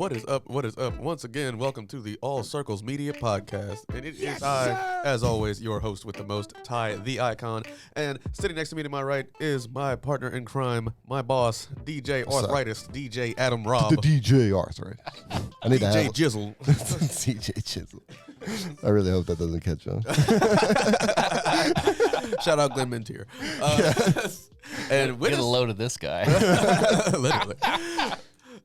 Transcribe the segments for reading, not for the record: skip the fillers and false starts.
What is up? What is up? Once again, welcome to the All Circles Media Podcast. And it is I, as always, your host with the most, Tai the Icon. And sitting next to me to my right is my partner in crime, my boss, DJ Arthritis, DJ Adam Robb. The DJ Arthritis. I need DJ to have Jizzle. DJ Jizzle. I really hope that doesn't catch on. Shout out Glenn Mintier. And with Get a us, load of this guy. literally.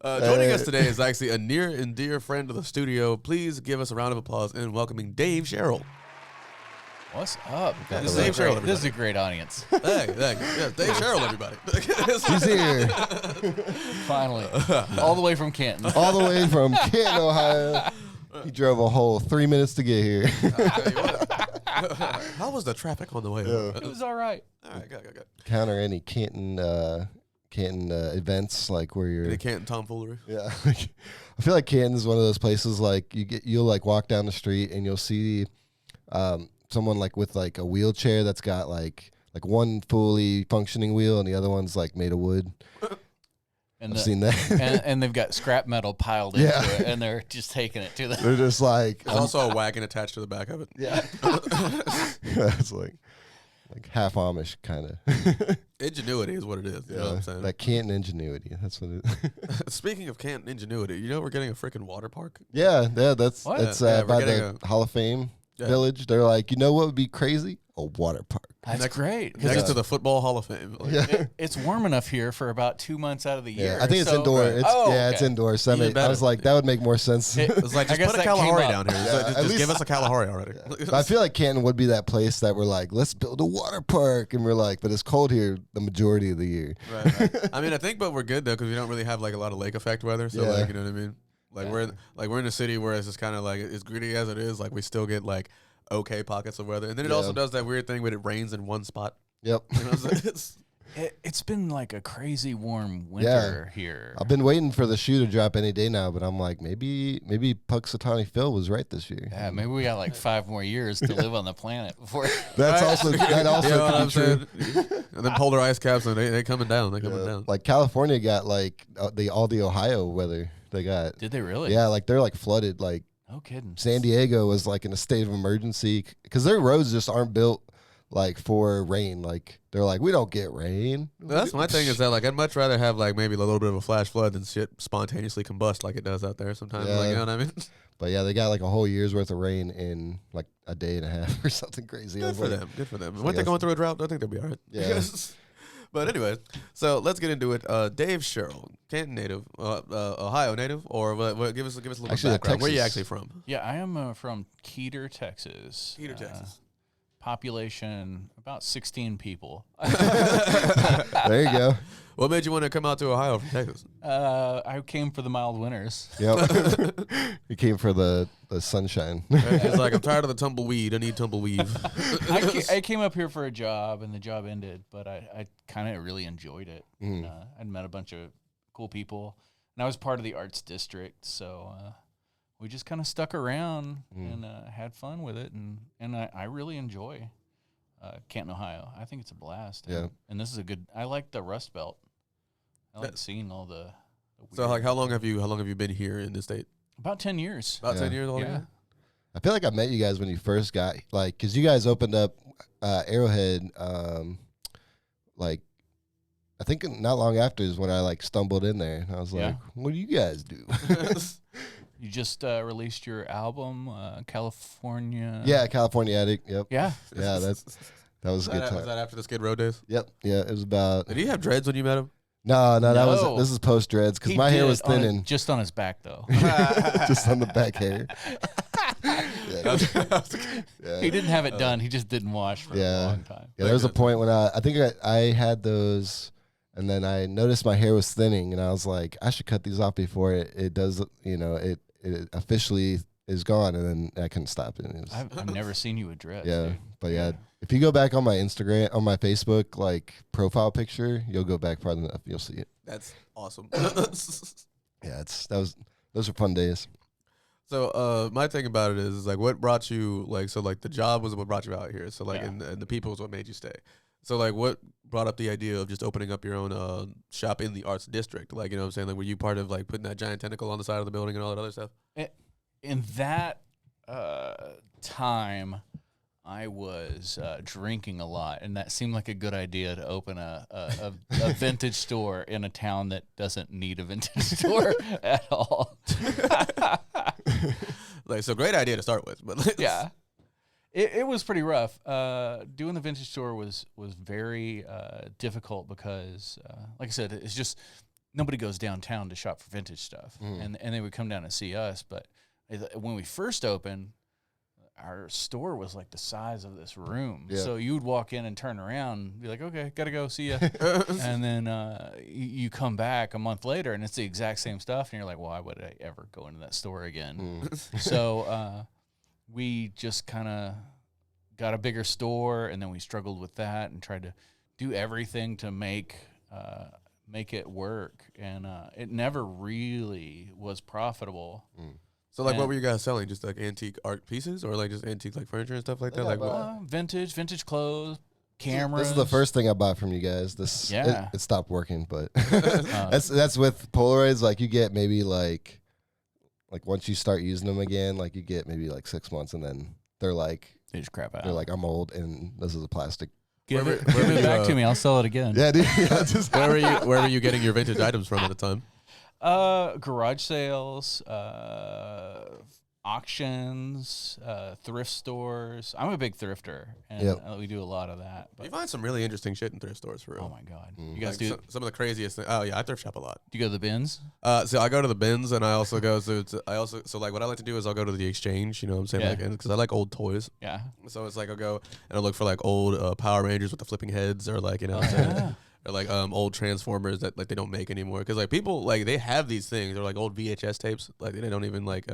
Joining us today is actually a near and dear friend of the studio. Please give us a round of applause in welcoming Dave Sherrill. What's up? This is Dave Sherrill, This is a great audience. Hey, yeah, Dave Sherrill, everybody. He's here. Finally. All the way from Canton. All the way from Canton, Ohio. He drove a whole 3 minutes to get here. How was the traffic on the way? It was all right. All right, good. Counter any Canton events like where you're Any Canton tomfoolery? Yeah. I feel like Canton's one of those places like you'll like walk down the street and you'll see someone like with like a wheelchair that's got like one fully functioning wheel and the other one's like made of wood. And I've seen that. and they've got scrap metal piled into it, and they're just taking it to the... They're just like... There's also a wagon attached to the back of it. Yeah. It's like half Amish kind of. Ingenuity is what it is. You know what I'm saying? That Canton ingenuity. That's what it is. Speaking of Canton ingenuity, you know we're getting a freaking water park? Yeah, that's What? it's Yeah, we're by getting the Hall of Fame village. They're like, you know what would be crazy? A water park. That's great. Next to the Football Hall of Fame. Like, Yeah. It's warm enough here for about 2 months out of the year. Yeah, I think it's so- indoor. It's, it's okay. indoor. So Even I was like, that would make more sense. It was like, I just guess put a that came Kalahari up. down here. Yeah, Just at give least- us a Kalahari already. But I feel like Canton would be that place that we're like, let's build a water park, and we're like, but it's cold here the majority of the year. Right. I mean, I think, but we're good though because we don't really have like a lot of lake effect weather. So like, you know what I mean? Like we're in a city where it's just kind of like as gritty as it is. Like we still get like okay pockets of weather, and then it also does that weird thing where it rains in one spot. Yep. You know, so It's been like a crazy warm winter here. I've been waiting for the shoe to drop any day now, but I'm like, maybe Puxatawny Phil was right this year. Yeah, maybe we got like 5 more years to live on the planet before... That also you know what could I'm be true. saying? And then polar ice caps, they coming down. They coming down. Like California got like all the Ohio weather they got. Did they really? Yeah, like they're like flooded. Like No kidding. San Diego was like in a state of emergency because their roads just aren't built like for rain. Like they're like, we don't get rain. That's my thing is that like I'd much rather have like maybe a little bit of a flash flood than shit spontaneously combust like it does out there sometimes. Yeah. Like, you know what I mean? But yeah, they got like a whole year's worth of rain in like a day and a half or something crazy. Good for them. Good for them. Weren't they guess- going through a drought? I think they'll be all right. Yeah. But anyways, so let's get into it. Dave Sherrill, Canton native, Ohio native, or what, give us a little Actually, background. Where are you Texas. actually from? Yeah, I am from Keeter, Texas. Peter, Texas. Population about 16 people. There you go. What made you want to come out to Ohio from Texas? I came for the mild winters. Yep. He came for the sunshine. It's like I'm tired of the tumbleweed. I need tumbleweed. I came up here for a job, and the job ended, but I kind of really enjoyed it. I'd met a bunch of cool people, and I was part of the arts district, so we just kind of stuck around and had fun with it, and I really enjoy Canton, Ohio. I think it's a blast. Yeah. And this is a good. I like the Rust Belt. I like seeing all the So weird- like, how long have you been here in this state? about 10 years. About 10 Yeah. years old. Yeah. I feel like I met you guys when you first got like, cause you guys opened up Arrowhead, like I think not long after is when I like stumbled in there and I was like, Yeah. what do you guys do? You just released your album, California. Yeah, California Addict. Yep. Yeah. Yeah, that was a good Was time. that after the Skid Row days? Yep. Yeah, it was about. Did he have dreads when you met him? No, that No. was this is post dreads because He my hair did was on thinning just on his back, though. just on the back hair. Yeah. He didn't have it done. He just didn't wash for a long time. Yeah, there was a point when I think I had those, and then I noticed my hair was thinning, and I was like, I should cut these off before it does, it officially is gone, and then I couldn't stop it. I've never seen you with dreads. Yeah, dude. but yeah, if you go back on my Instagram, on my Facebook, like profile picture, you'll go back far enough, you'll see it. That's awesome. Yeah, those were fun days. So my thing about it is like what brought you like so like the job was what brought you out here. So like Yeah. and the people is what made you stay. So, like, what brought up the idea of just opening up your own shop in the arts district? Like, you know what I'm saying? Like, were you part of, like, putting that giant tentacle on the side of the building and all that other stuff? In that time, I was drinking a lot, and that seemed like a good idea to open a vintage store in a town that doesn't need a vintage store at all. Like, so great idea to start with. But Yeah. It was pretty rough. Doing the vintage store was very difficult because, like I said, it's just nobody goes downtown to shop for vintage stuff, and they would come down and see us. But when we first opened, our store was like the size of this room. Yeah. So you would walk in and turn around and be like, okay, gotta go, see ya. And then you come back a month later and it's the exact same stuff. And you're like, why would I ever go into that store again? So we just kind of got a bigger store, and then we struggled with that and tried to do everything to make it work. And it never really was profitable. So, like, what were you guys selling? Just, like, antique art pieces or, like, just antique, like, furniture and stuff like that? Like, what? Vintage clothes, cameras. This is the first thing I bought from you guys. It stopped working, but that's with Polaroids. Like, you get maybe, like once you start using them again, like, you get maybe, like, 6 months, and then they're like, they just crap out. They're like, I'm old, and this is a plastic. Give it back to me. I'll sell it again. Yeah, dude. Where were you getting your vintage items from at the time? Garage sales, auctions, thrift stores. I'm a big thrifter, and we do a lot of that. But you find some really interesting shit in thrift stores, for real. Oh my god, you guys like do some of the craziest things. Oh yeah, I thrift shop a lot. Do you go to the bins? So I go to the bins, and I also go so like what I like to do is I'll go to the exchange. You know what I'm saying? Yeah. Like, because I like old toys. Yeah. So it's like I'll go and I'll look for like old Power Rangers with the flipping heads, or like, you know what I'm saying? Or like old Transformers that like they don't make anymore, because like people like they have these things. They're like old VHS tapes, like they don't even like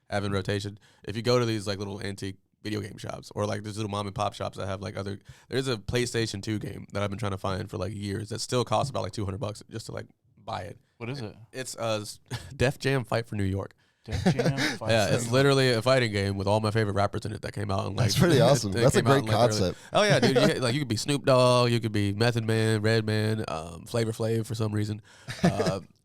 have in rotation. If you go to these like little antique video game shops, or like these little mom and pop shops that have like there's a PlayStation 2 game that I've been trying to find for like years that still costs about like $200 just to like buy it. What is it? It's Def Jam Fight for New York. Def Jam Fight. Yeah, it's literally a fighting game with all my favorite rappers in it that came out. And, like, that's pretty awesome. That's a great concept. Oh yeah, dude. You could be Snoop Dogg, you could be Method Man, Redman, Flavor Flav for some reason.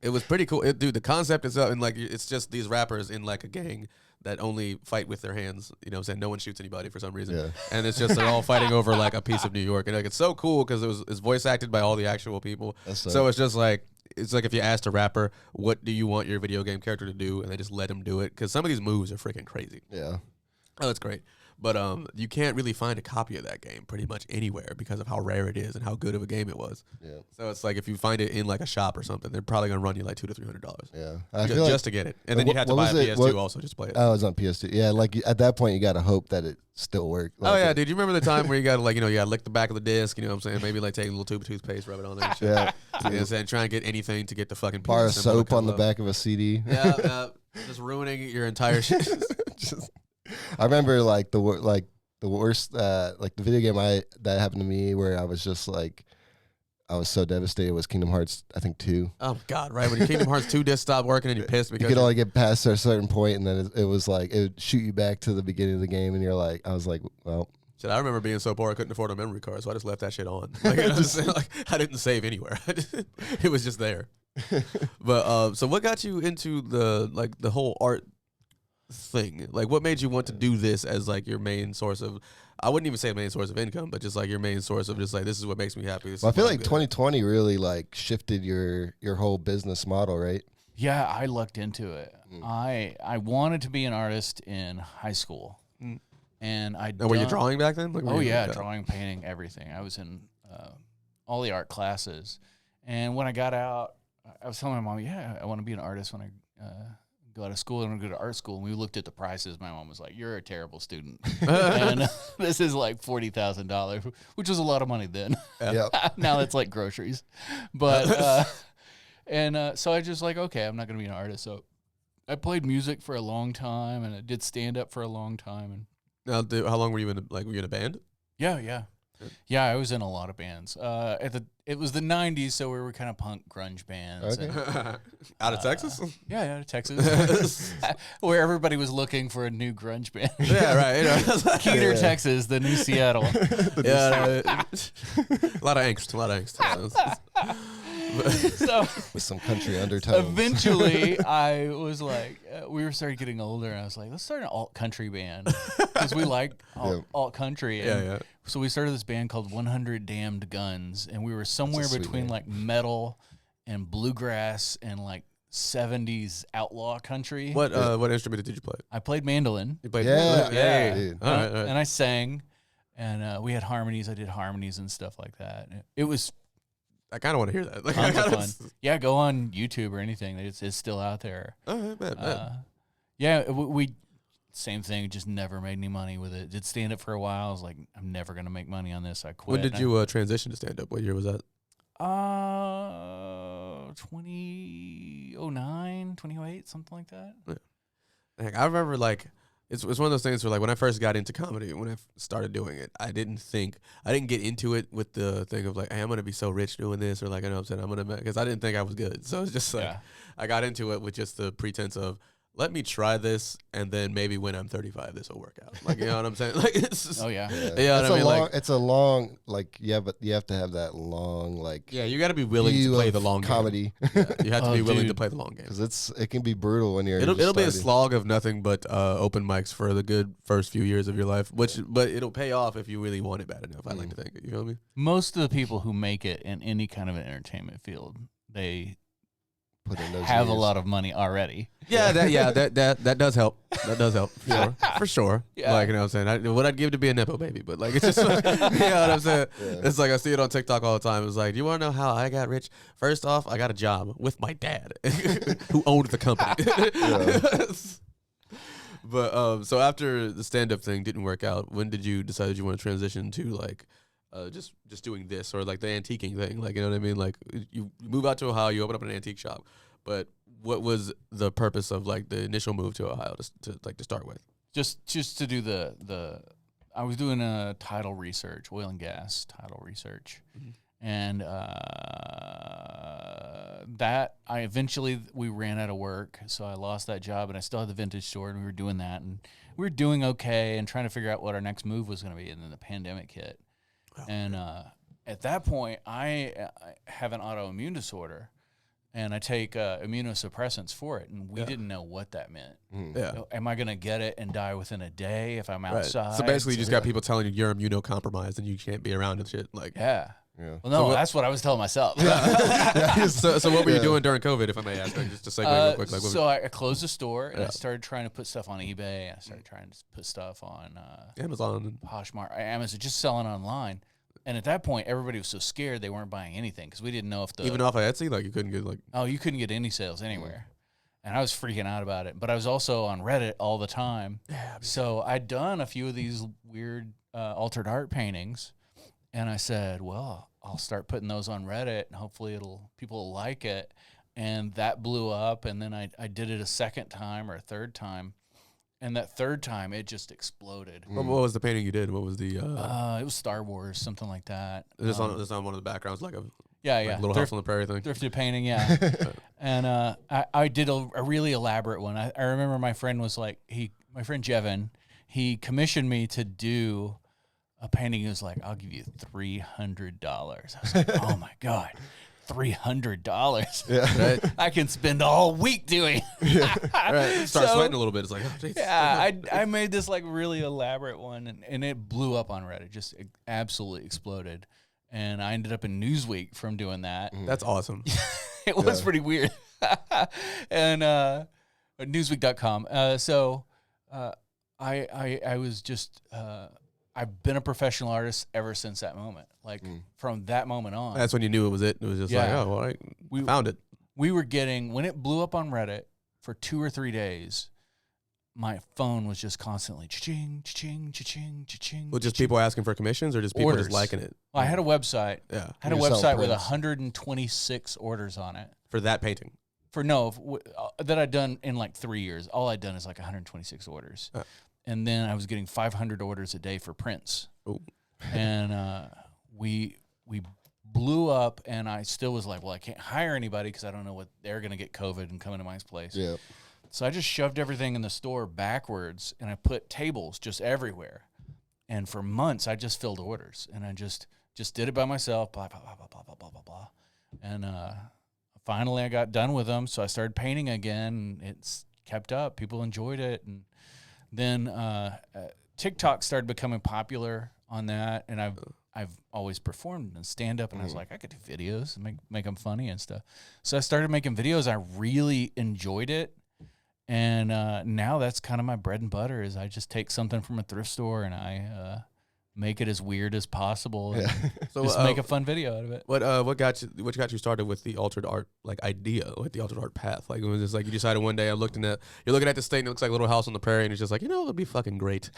It was pretty cool, dude. The concept is and like it's just these rappers in like a gang that only fight with their hands. You know what I'm saying? No one shoots anybody for some reason. Yeah. And it's just they're all fighting over like a piece of New York, and like it's so cool because it's voice acted by all the actual people. So it's just like. It's like if you asked a rapper, what do you want your video game character to do? And they just let him do it. Because some of these moves are freaking crazy. Yeah. Oh, that's great. But you can't really find a copy of that game pretty much anywhere because of how rare it is and how good of a game it was. Yeah. So it's like if you find it in like a shop or something, they're probably going to run you like $200 to $300. Yeah. Just to get it. And then you have to buy a PS2 also just to play it. Oh, it's on PS2. Yeah, like at that point you got to hope that it still works. Like, oh yeah, dude. You remember the time where you got to like, you know, you got to lick the back of the disc, you know what I'm saying? Maybe like take a little tube of toothpaste, rub it on there and shit. Yeah. You know what I'm saying? Try and get anything to get the fucking bar of soap on the back of a CD. Yeah, just ruining your entire shit. I remember like the worst like the video game that happened to me where I was just like I was so devastated was Kingdom Hearts, I think 2. Oh God, right when your Kingdom Hearts 2 disc stopped working and you pissed because you could only get past a certain point, and then it was like it would shoot you back to the beginning of the game, and you're like, I was like, well. Shit, I remember being so poor I couldn't afford a memory card, so I just left that shit on. Like, I didn't save anywhere. It was just there. But so what got you into the whole art thing? Like, what made you want to do this as like your main source of? I wouldn't even say main source of income, but just like your main source of just like this is what makes me happy. Well, I feel like 2020 really like shifted your whole business model, right? Yeah, I lucked into it. I wanted to be an artist in high school, and were you drawing back then? Like, drawing, painting, everything. I was in all the art classes, and when I got out, I was telling my mom, "Yeah, I want to be an artist when I go out of school and go to art school." And we looked at the prices. My mom was like, "You're a terrible student," and this is like $40,000, which was a lot of money then. Yeah. Now that's like groceries, but so I just like, okay, I'm not gonna be an artist. So I played music for a long time, and I did stand up for a long time. And now, how long were you in? Were you in a band? Yeah. Yeah, I was in a lot of bands. It was the '90s, so we were kind of punk grunge bands. Okay. And, Out of Texas? yeah, out of Texas, where everybody was looking for a new grunge band. Yeah, right. You know. Keeter, Texas, the new Seattle. Yeah, a lot of angst. So With some country undertones. eventually, I was like, we were starting getting older, and I was like, let's start an alt country band because we like alt country. And Yeah. so we started this band called 100 Damned Guns, and we were somewhere sweet between name. like metal and bluegrass and like 70s outlaw country. What instrument did you play? I played mandolin. You played Yeah. Yeah. Dude. All right. And I sang, and we had harmonies. I did harmonies and stuff like that. It was I kind of want to hear that. Like, tons of I fun. Yeah, go on YouTube or anything. It's still out there. All right, bet. Yeah, we same thing. Just never made any money with it. Did stand up for a while. I was like, I'm never gonna make money on this. I quit. When did you transition to stand up? What year was that? 2009, 2008, something like that. Like, I remember like it's one of those things where like when I first got into comedy, when I started doing it, I didn't get into it with the thing of like, hey, I'm gonna be so rich doing this, or like, I know what I'm saying, because I didn't think I was good. So it's just like I got into it with just the pretense of, let me try this, and then maybe when I'm 35, this will work out. Like, you know what I'm saying? Like, it's just, Oh yeah. Yeah, It's what I mean, like, it's a long, like, yeah, but you have to have that long, like, yeah, you got to be willing to view play of the long comedy. game. You have to be willing to dude. play the long game. Because it can be brutal when you're It'll just be a starting. slog of nothing but open mics for the good first few years of your life, but it'll pay off if you really want it bad enough. I like to think. You feel me? Most of the people who make it in any kind of an entertainment field, they Put in those have a years. lot of money already. Yeah, that does help. That does help for sure. Yeah. Like, you know what I'm saying? What I'd give to be a nepo baby, but like, it's just, you know what I'm saying? Yeah. It's like I see it on TikTok all the time. It's like, do you want to know how I got rich? First off, I got a job with my dad, who owned the company. But so after the stand-up thing didn't work out, when did you decide you want to transition to like just doing this, or like the antiquing thing? Like, you know what I mean? Like, you move out to Ohio, you open up an antique shop, but what was the purpose of like the initial move to Ohio to start with? Just to do the I was doing a title research, oil and gas title research. And that we ran out of work, so I lost that job, and I still had the vintage store, and we were doing that, and we were doing okay and trying to figure out what our next move was going to be, and then the pandemic hit. And at that point, I have an autoimmune disorder, and I take immunosuppressants for it, and we didn't know what that meant. Yeah. Am I going to get it and die within a day if I'm outside? So basically, you just got people telling you you're immunocompromised and you can't be around and shit. Like, Yeah. Yeah. Well, no, that's what I was telling myself. So what were you doing during COVID, if I may ask? Like, just to segue real quick. Like, what So I closed the store, and I started trying to put stuff on eBay. I started trying to put stuff on Amazon. Poshmark, Amazon, just selling online. And at that point, everybody was so scared they weren't buying anything because we didn't know if Even off of Etsy, like you couldn't get like. Oh, you couldn't get any sales anywhere. And I was freaking out about it. But I was also on Reddit all the time. Yeah. So I'd done a few of these weird altered art paintings, and I said, well, I'll start putting those on Reddit, and hopefully people will like it. And that blew up, and then I did it a second time or a third time. And that third time, it just exploded. What was the painting you did? What was the? It was Star Wars, something like that. This on one of the backgrounds, like a yeah, Little House on the Prairie thing. Thrifted painting, yeah. And I did a really elaborate one. I remember my friend Jevin, he commissioned me to do a painting. He was like, I'll give you $300. I was like, oh my God, $300. Yeah. Right. I can spend all week doing. Right. Start sweating a little bit. It's like, oh, geez. Yeah, I made this like really elaborate one, and it blew up on Reddit. Just absolutely exploded. And I ended up in Newsweek from doing that. That's awesome. It was pretty weird. And Newsweek.com. I was just I've been a professional artist ever since that moment. Like from that moment on. That's when you knew it was it. It was just like, oh, well, we found it. We were getting, when it blew up on Reddit for 2 or 3 days, my phone was just constantly cha-ching, cha-ching, cha-ching, cha-ching. Well, just people asking for commissions, or just people Orders. just liking it? Well, I had a website. Yeah. I had a You're selling website with prints. 126 orders on it. For that painting. That I'd done in like 3 years. All I'd done is like 126 orders. And then I was getting 500 orders a day for prints. Oh. and we blew up, and I still was like, well, I can't hire anybody because I don't know what they're going to get COVID and come into my place. Yeah. So I just shoved everything in the store backwards, and I put tables just everywhere. And for months, I just filled orders, and I just did it by myself, blah, blah, blah, blah, blah, blah, blah, blah, blah. And finally, I got done with them, so I started painting again, and it's kept up. People enjoyed it. And then TikTok started becoming popular on that, and I've always performed and stand-up, and I was like, I could do videos and make them funny and stuff. So I started making videos. I really enjoyed it. And now that's kind of my bread and butter is I just take something from a thrift store and I make it as weird as possible. And So just make a fun video out of it. What got you started with the altered art idea, with the altered art path? Like it was just like you decided one day you're looking at the state and it looks like a little house on the prairie and it's just like, it'd be fucking great.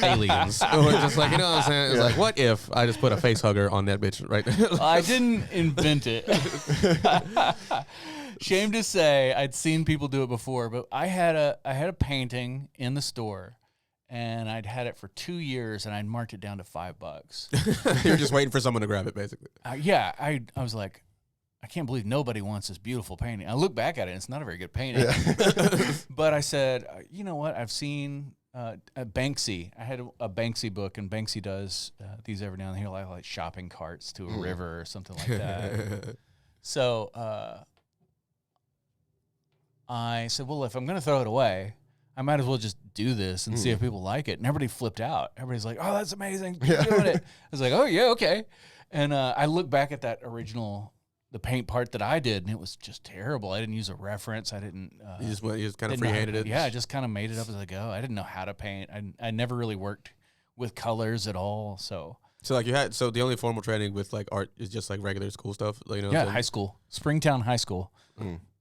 Aliens. Or just like, what I'm saying? It's like, what if I just put a face hugger on that bitch right now? Well, I didn't invent it. Shame to say, I'd seen people do it before, but I had a painting in the store, and I'd had it for 2 years, and I'd marked it down to $5. You're just waiting for someone to grab it, basically. I was like, I can't believe nobody wants this beautiful painting. I look back at it, and it's not a very good painting. Yeah. But I said, you know what? I've seen Banksy. I had a Banksy book, and Banksy does these every now and then. He'll like shopping carts to a river or something like that. So I said, well, if I'm going to throw it away, I might as well just do this and see if people like it. And everybody flipped out. Everybody's like, oh, that's amazing. Keep doing it. I was like, oh, yeah, okay. And I look back at that original, the paint part that I did, and it was just terrible. I didn't use a reference. I didn't. You just kind of free-handed it? Yeah, I just kind of made it up as I go. I didn't know how to paint. I never really worked with colors at all. So like the only formal training with like art is just like regular school stuff? Like, high school. Springtown High School.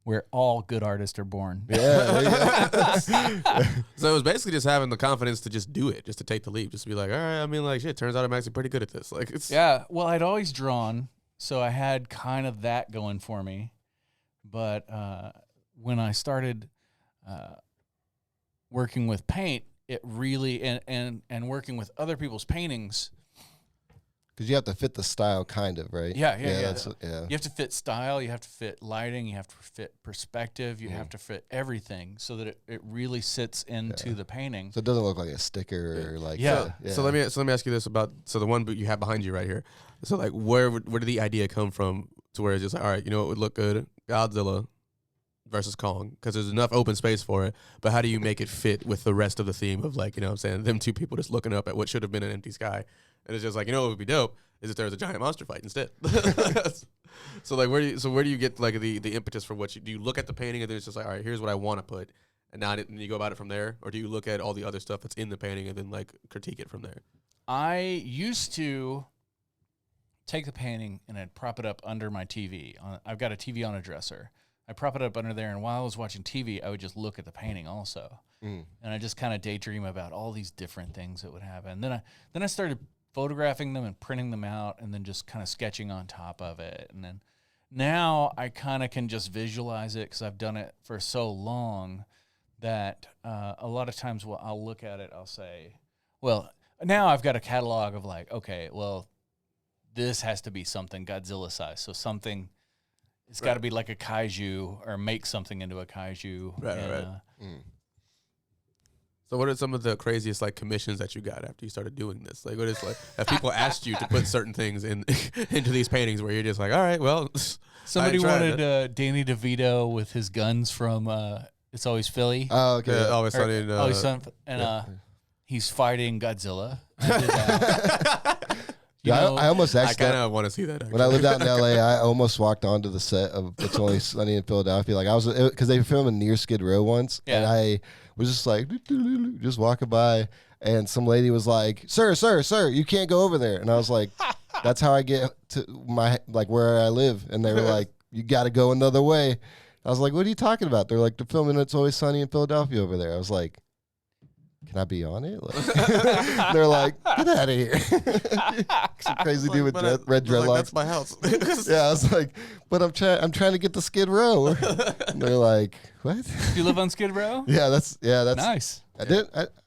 Where all good artists are born. Yeah. So it was basically just having the confidence to just do it, just to take the leap, just to be like, all right, I mean, like, shit, turns out I'm actually pretty good at this. Like, it's well, I'd always drawn, so I had kind of that going for me. But when I started working with paint, it really and working with other people's paintings. Because you have to fit the style, kind of, right? Yeah. You have to fit style, you have to fit lighting, you have to fit perspective, you have to fit everything so that it really sits into the painting. So it doesn't look like a sticker or like So let me ask you this about the one you have behind you right here. So like where did the idea come from to where it's just like, all right, what would look good? Godzilla versus Kong, because there's enough open space for it, but how do you make it fit with the rest of the theme of like, what I'm saying, them two people just looking up at what should have been an empty sky? And it's just like, what would be dope is if there was a giant monster fight instead. So like, where do you get like the impetus for what do you look at the painting and then it's just like, all right, here's what I want to put, and now you go about it from there, or do you look at all the other stuff that's in the painting and then like critique it from there? I used to take the painting and I'd prop it up under my TV. I've got a TV on a dresser. I prop it up under there, and while I was watching TV, I would just look at the painting also, and I just kind of daydream about all these different things that would happen. Then I started photographing them and printing them out, and then just kind of sketching on top of it. And then now I kind of can just visualize it because I've done it for so long that a lot of times I'll look at it, I'll say, well, now I've got a catalog of like, okay, well, this has to be something Godzilla size, so something. It's got to be like a kaiju, or make something into a kaiju. Right. So what are some of the craziest like commissions that you got after you started doing this? Like, what is like, have people asked you to put certain things into these paintings where you're just like, all right, well, somebody wanted Danny DeVito with his guns from It's Always Philly. Oh, okay. Always Sunny. Always Sunny, and he's fighting Godzilla. I did that. I almost actually. I kind of want to see that. Actually. When I lived out in LA, I almost walked onto the set of It's Only Sunny in Philadelphia. Like I was, because they filmed near Skid Row once, and I was just like, just walking by, and some lady was like, "Sir, you can't go over there." And I was like, "That's how I get to where I live." And they were like, "You got to go another way." I was like, "What are you talking about?" They're like, "They're filming It's Always Sunny in Philadelphia over there." I was like, "Can I be on it?" They're like, "Get out of here!" Some crazy dude with red dreadlocks. Like, that's my house. Yeah, I was like, "But I'm trying to get to Skid Row." And they're like, "What?" Do you live on Skid Row? Yeah, that's nice.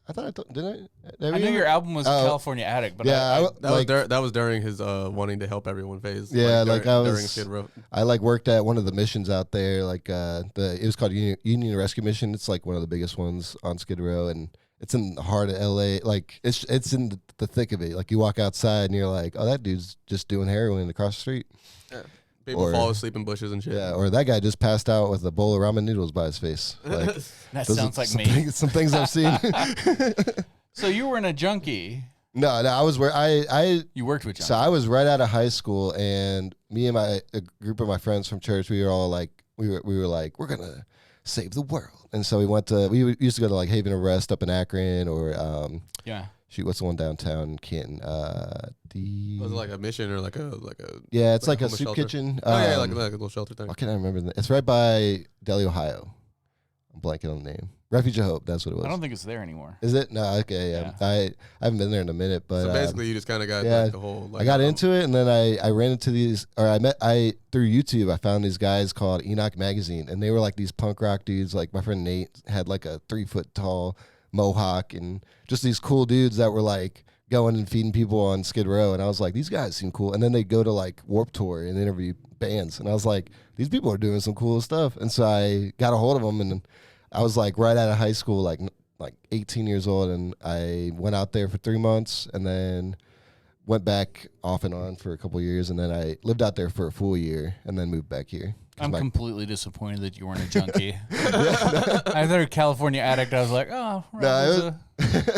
I thought I told, didn't I? I knew your album was California Addict, but that was during his wanting to help everyone phase. Yeah, during Skid Row. I worked at one of the missions out there, it was called Union Rescue Mission. It's like one of the biggest ones on Skid Row, and it's in the heart of LA. Like it's in the thick of it. Like you walk outside and you're like, oh, that dude's just doing heroin across the street. Yeah. People fall asleep in bushes and shit. Yeah, or that guy just passed out with a bowl of ramen noodles by his face. Like, that sounds like me. Some things I've seen. So you weren't a junkie. No, I was where You worked with junkies. So I was right out of high school, and me and a group of my friends from church, we were all like, we were like, we're gonna save the world. And so we used to go to like Haven of Rest up in Akron, or shoot, what's the one downtown in Canton? Was it like a mission or like a yeah, it's like a soup shelter? kitchen. Like a little shelter thing. I can't remember. It's right by Delhi, Ohio. I'm blanking on the name. Refuge of Hope. That's what it was. I don't think it's there anymore. Is it? No. Okay. Yeah. I haven't been there in a minute, but so basically, you just kind of got the whole. I got into it, and then I ran into these, or through YouTube, I found these guys called Enoch Magazine, and they were like these punk rock dudes. Like my friend Nate had like a 3-foot tall mohawk, and just these cool dudes that were like going and feeding people on Skid Row, and I was like, these guys seem cool. And then they go to like Warped Tour and interview bands, and I was like, these people are doing some cool stuff. And so I got a hold of them, and I was like right out of high school, like 18 years old, and I went out there for 3 months, and then went back off and on for a couple of years, and then I lived out there for a full year, and then moved back here. I'm completely disappointed that you weren't a junkie. I thought California Addict. I was like, oh,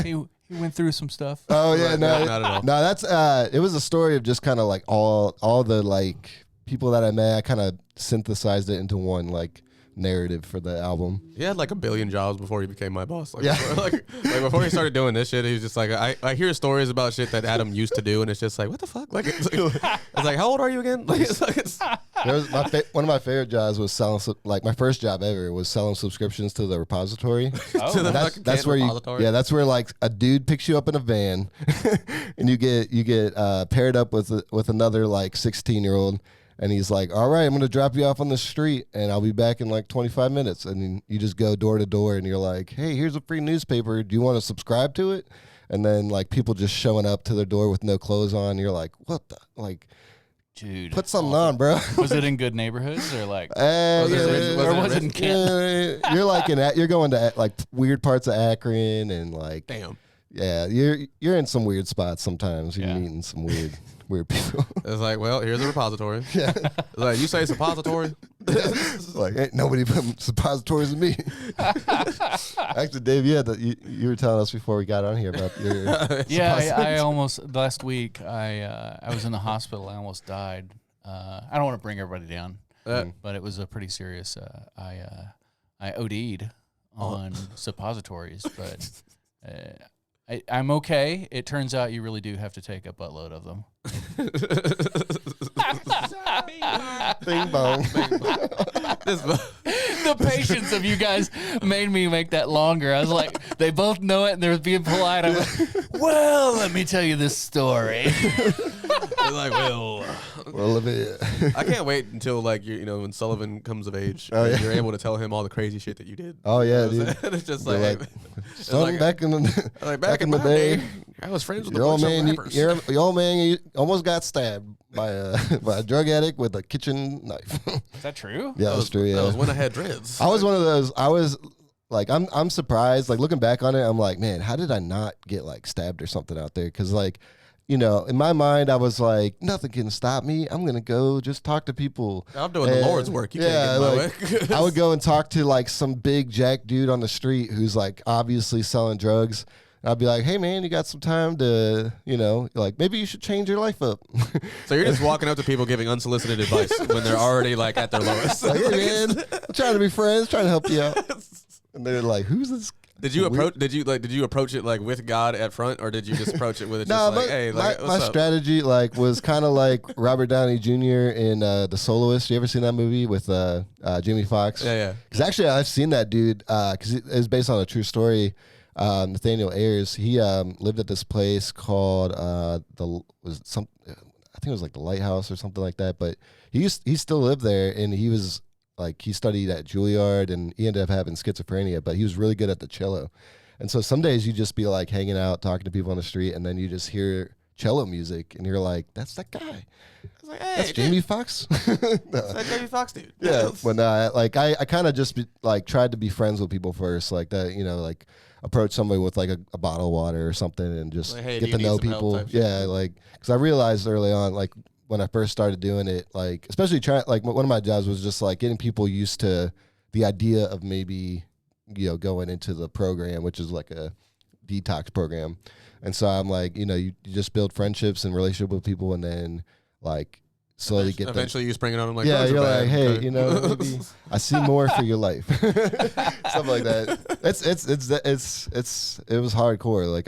he went through some stuff. Oh yeah, no, not at all. No, that's it was a story of just kind of like all the like people that I met. I kind of synthesized it into one like narrative for the album. He had like a billion jobs before he became my boss. Like, yeah. Before he started doing this shit, he was just like, I hear stories about shit that Adam used to do, and it's just like, what the fuck? Like, it's like how old are you again? Like, One of my favorite jobs was selling. Like my first job ever was selling subscriptions to the repository. To the that's where repository? that's where like a dude picks you up in a van, and you get paired up with another like 16-year-old. And he's like, all right, I'm going to drop you off on the street, and I'll be back in like 25 minutes. And you just go door to door, and you're like, hey, here's a free newspaper. Do you want to subscribe to it? And then like people just showing up to their door with no clothes on. You're like, what the? Like, dude, put something on, bro. Was it in good neighborhoods or like? Was it in Canton? You're like you're going to like weird parts of Akron, and like, damn. Yeah, you're in some weird spots sometimes. You're meeting some weird people. It's like, well, here's a repository. Yeah. It's like, you say suppository? Like, ain't nobody put suppositories in me. Actually, Dave, you were telling us before we got on here about your I almost last week I was in the hospital. I almost died. I don't want to bring everybody down, but it was a pretty serious. I OD'd on suppositories, but. I'm okay. It turns out you really do have to take a buttload of them. Bing bong. The patience of you guys made me make that longer. I was like, they both know it, and they're being polite. I'm like, well, let me tell you this story. They're like, well, I can't wait until like when Sullivan comes of age, you're able to tell him all the crazy shit that you did. Oh yeah, dude. It's just like back in the day, I was friends with your old man. Your old man, you almost got stabbed by a drug addict with a kitchen knife. Is that true? Yeah, that's true. Yeah, that was when I had dreads. I was one of those. I was like, I'm surprised. Like looking back on it, I'm like, man, how did I not get like stabbed or something out there? Because like. In my mind, I was like, nothing can stop me. I'm going to go just talk to people. I'm doing the Lord's work. You can't get in my way. I would go and talk to like some big jack dude on the street who's like obviously selling drugs. And I'd be like, hey, man, you got some time to, like maybe you should change your life up. So you're just walking up to people giving unsolicited advice when they're already like at their lowest. Like, hey, man, I'm trying to be friends, trying to help you out. And they're like, who's this? Did you approach it like with God at front, or did you just approach it with it just like, hey, like, my strategy like was kind of like Robert Downey Jr. in The Soloist. You ever seen that movie with Jamie Foxx? Yeah. Because actually I've seen that dude because it was based on a true story. Nathaniel Ayers, he lived at this place called I think it was like the Lighthouse or something like that. But he still lived there, and he studied at Juilliard, and he ended up having schizophrenia, but he was really good at the cello. And so some days you just be like hanging out, talking to people on the street, and then you just hear cello music, and you're like, "That's that guy. I was like, hey, That's Jamie Foxx." That's that Jamie Foxx dude. Yeah, but I kind of just tried to be friends with people first, like that, like approach somebody with like a bottle of water or something, and just Like, hey, get do you to need know some help people. type shit? Yeah, because I realized early on, like when I first started doing it, like especially one of my jobs was just like getting people used to the idea of maybe going into the program, which is like a detox program. And so I'm like, you just build friendships and relationship with people, and then like slowly get eventually you spring it on them like, yeah, drugs are you're bad. like, hey, Okay. maybe I see more for your life, something like that. It was hardcore. Like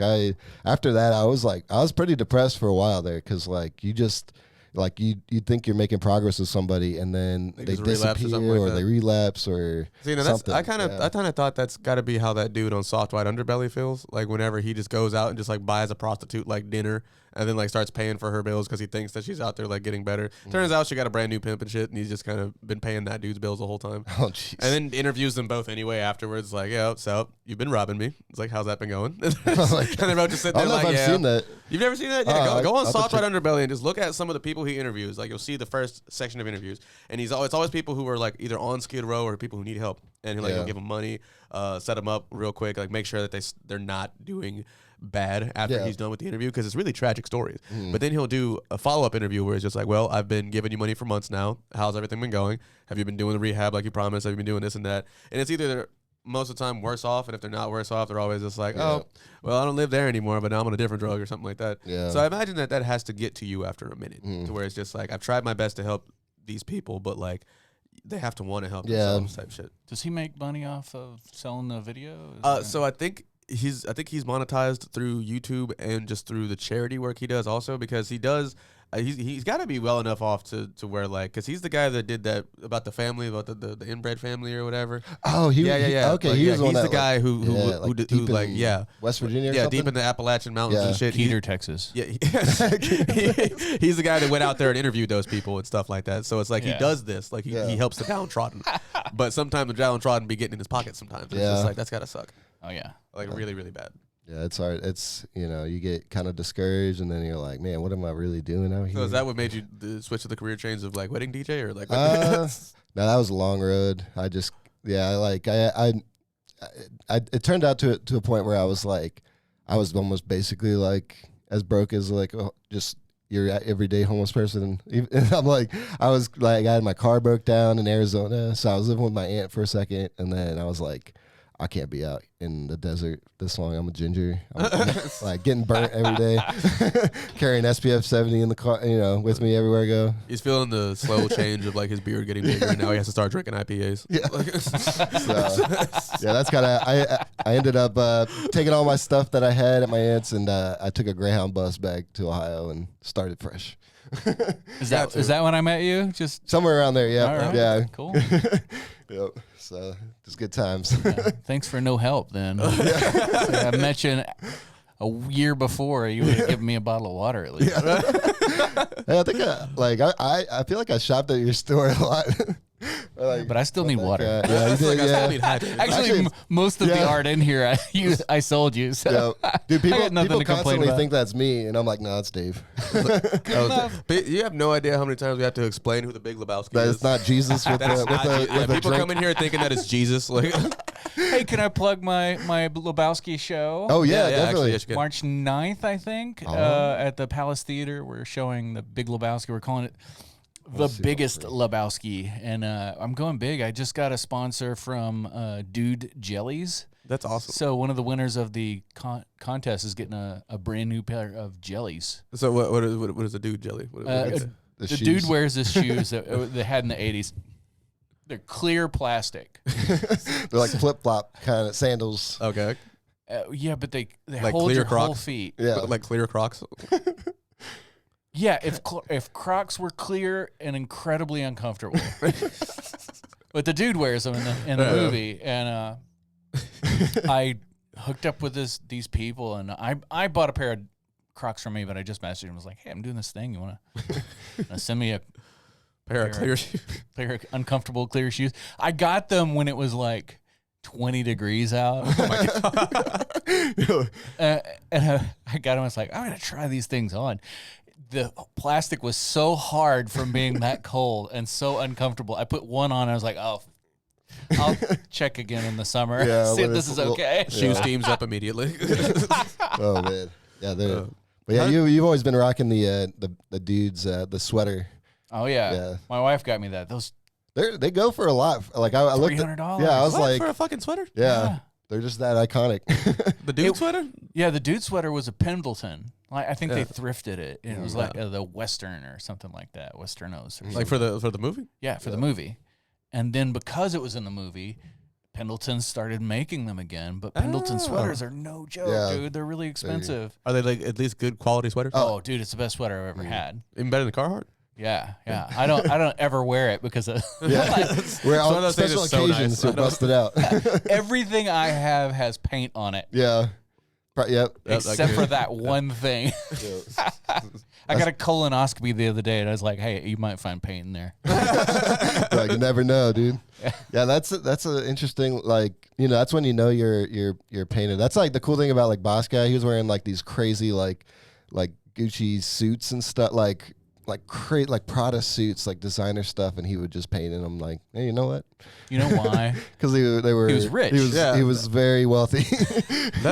after that, I was pretty depressed for a while there, because like you just like you think you're making progress with somebody, and then they just relapse or disappear, something like or that. they relapse, or See, now something. I kind of thought that's got to be how that dude on Soft White Underbelly feels. Like whenever he just goes out and just like buys a prostitute like dinner, and then like starts paying for her bills because he thinks that she's out there like getting better. Turns out she got a brand new pimp and shit, and he's just kind of been paying that dude's bills the whole time. Oh jeez. And then interviews them both anyway afterwards. Like, yeah, so you've been robbing me. It's like, how's that been going? And they're both just sitting I there don't know like, if I've yeah. seen that. You've never seen that? Yeah, go on I'll Soft check- White Underbelly and just look at some of the people he interviews. Like you'll see the first section of interviews, and it's always people who are like either on Skid Row or people who need help, and he'll give them money, set them up real quick, like make sure that they're not doing bad after he's done with the interview, because it's really tragic stories. But then he'll do a follow-up interview where it's just like, well, I've been giving you money for months now. How's everything been going? Have you been doing the rehab like you promised? Have you been doing this and that? And it's either they're most of the time worse off, and if they're not worse off, they're always just like, oh, well, I don't live there anymore, but now I'm on a different drug or something like that. Yeah. So I imagine that has to get to you after a minute, to where it's just like, I've tried my best to help these people, but like they have to want to help themselves type shit. Does he make money off of selling the video? So I think he's monetized through YouTube and just through the charity work he does also, because he does. He's got to be well enough off to where like, because he's the guy that did that about the family, about the inbred family or whatever. Oh, yeah. Okay, like, he was he's the guy who West Virginia. Or yeah, something? deep in the Appalachian Mountains and shit. Keeter, Texas. Yeah, he's the guy that went out there and interviewed those people and stuff like that. So it's like he does this, like he helps the downtrodden, but sometimes the downtrodden be getting in his pocket sometimes. It's just like, that's gotta suck. Oh yeah, like really, really bad. Yeah, it's hard. It's, you get kind of discouraged, and then you're like, man, what am I really doing out here? So is that what made you switch to the career change of like wedding DJ, or like? No, that was a long road. I just, it turned out to a point where I was almost basically like as broke as like just your everyday homeless person. And I'm like, I had my car broke down in Arizona, so I was living with my aunt for a second, and then I was like, I can't be out in the desert this long. I'm a ginger. I'm like getting burnt every day, carrying SPF 70 in the car, with me everywhere I go. He's feeling the slow change of like his beard getting bigger, and now he has to start drinking IPAs. Yeah, that's kind of. I ended up taking all my stuff that I had at my aunt's, and I took a Greyhound bus back to Ohio and started fresh. Is that when I met you? Just somewhere around there, yeah, all right. Yeah, Cool. Yep. So just good times. Thanks for no help then. I met you a year before. You would have given me a bottle of water at least. Yeah. Hey, I think I feel like I shopped at your store a lot. But I still need water. Yeah, you did, I still need hydrated. Actually, most of the art in here, I sold you. So dude, I got nothing people to complain constantly about. think that's me, and I'm like, no, it's Dave. Good enough. But you have no idea how many times we have to explain who the Big Lebowski That is. is not Jesus with That's not a people drink. come in here thinking that it's Jesus. Like, Hey, can I plug my Lebowski show? Oh yeah, actually, definitely. yes, you can. March 9th, I think, Oh. at the Palace Theater. We're showing the Big Lebowski. We're calling it the Let's see, biggest Lebowski. And I'm going big. I just got a sponsor from Dude Jellies. that's awesome. So one of the winners of the contest is getting a brand new pair of jellies. So what is a dude jelly? What is it? The The shoes. dude wears his shoes that they had in the 80s. They're clear plastic. They're like flip flop kind of sandals. Okay, Yeah, but they Like hold clear your whole Crocs? feet. Yeah, like clear Crocs. Yeah, if Crocs were clear and incredibly uncomfortable, but the dude wears them in the movie, and I hooked up with these people, and I bought a pair of Crocs from me, but I just messaged him. I was like, hey, I'm doing this thing. You want to send me a Pair of clear shoes. pair of uncomfortable clear shoes? I got them when it was like 20 degrees out. God. And I got him. I was like, I'm going to try these things on. The plastic was so hard from being that cold and so uncomfortable. I put one on. And I was like, oh, I'll check again in the summer. Yeah, see if this is okay. Shoe steams up immediately. Oh man, yeah, but yeah, you've always been rocking the dudes the sweater. Oh yeah. Yeah. My wife got me that. Those They go for a lot. Like I looked at, $300. yeah, I was What, like, for a fucking sweater? yeah, they're just that iconic. The dude sweater? Yeah, the dude sweater was a Pendleton. Like I think Yeah. they thrifted it. And it was like the Western or something like that. Westernos. Or something. Like for the movie? Yeah, for the movie. And then because it was in the movie, Pendleton started making them again. But Pendleton sweaters are no joke, Yeah. dude. They're really expensive. Are they like at least good quality sweaters? Oh, dude, it's the best sweater I've ever had. Even better than Carhartt? Yeah, yeah. I don't ever wear it because of Yeah, we're Some of on those things special are so occasions nice. to bust it out. everything I have has paint on it. Yeah, yep. Except for that one thing. I got a colonoscopy the other day, and I was like, "Hey, you might find paint in there." Like, you never know, dude. Yeah, that's an interesting, like, that's when you know you're painted. That's like the cool thing about like Boss Guy. He was wearing like these crazy like Gucci suits and stuff, like Prada suits, like designer stuff, and he would just paint in them. Like, hey, you know what? You know why? Because he was rich. He was very wealthy.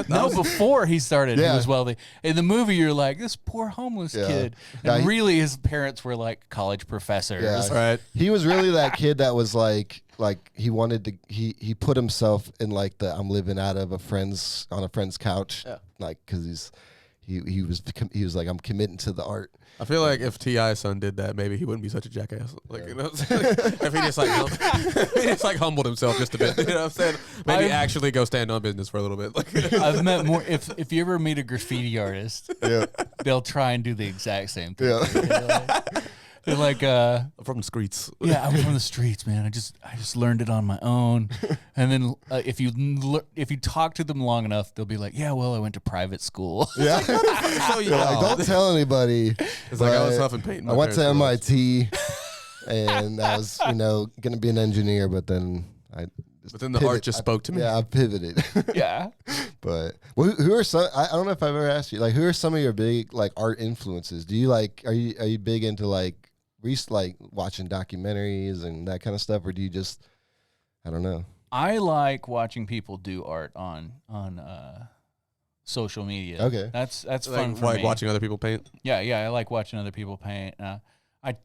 No, before he started, Yeah. he was wealthy. In the movie, you're like, this poor homeless kid. Yeah, And really, his parents were like college professors. Yeah. Right. He was really that kid that was like he wanted to he put himself in like the I'm living out of on a friend's couch, like because he was like I'm committing to the art. I feel like if T.I.'s son did that, maybe he wouldn't be such a jackass. Like, if he just like humbled himself just a bit. You know what I'm saying? Maybe actually go stand on business for a little bit. Like, I've met more. If you ever meet a graffiti artist, they'll try and do the exact same thing. Yeah. They're like, from the streets. yeah, I'm from the streets, man. I just learned it on my own. And then if you talk to them long enough, they'll be like, yeah, well, I went to private school. Yeah. So They're like, don't tell anybody. It's like I was huffing paint. in my I went to parents' MIT, and I was gonna be an engineer, but then But then the art just spoke to me. Yeah, I pivoted. Yeah. But who are some? I don't know if I've ever asked you. Like, who are some of your big like art influences? Do you like? Are you big into like watching documentaries and that kind of stuff, or do you just? I don't know. I like watching people do art on social media. Okay. That's fun Like, for me. watching other people paint. Yeah, I like watching other people paint.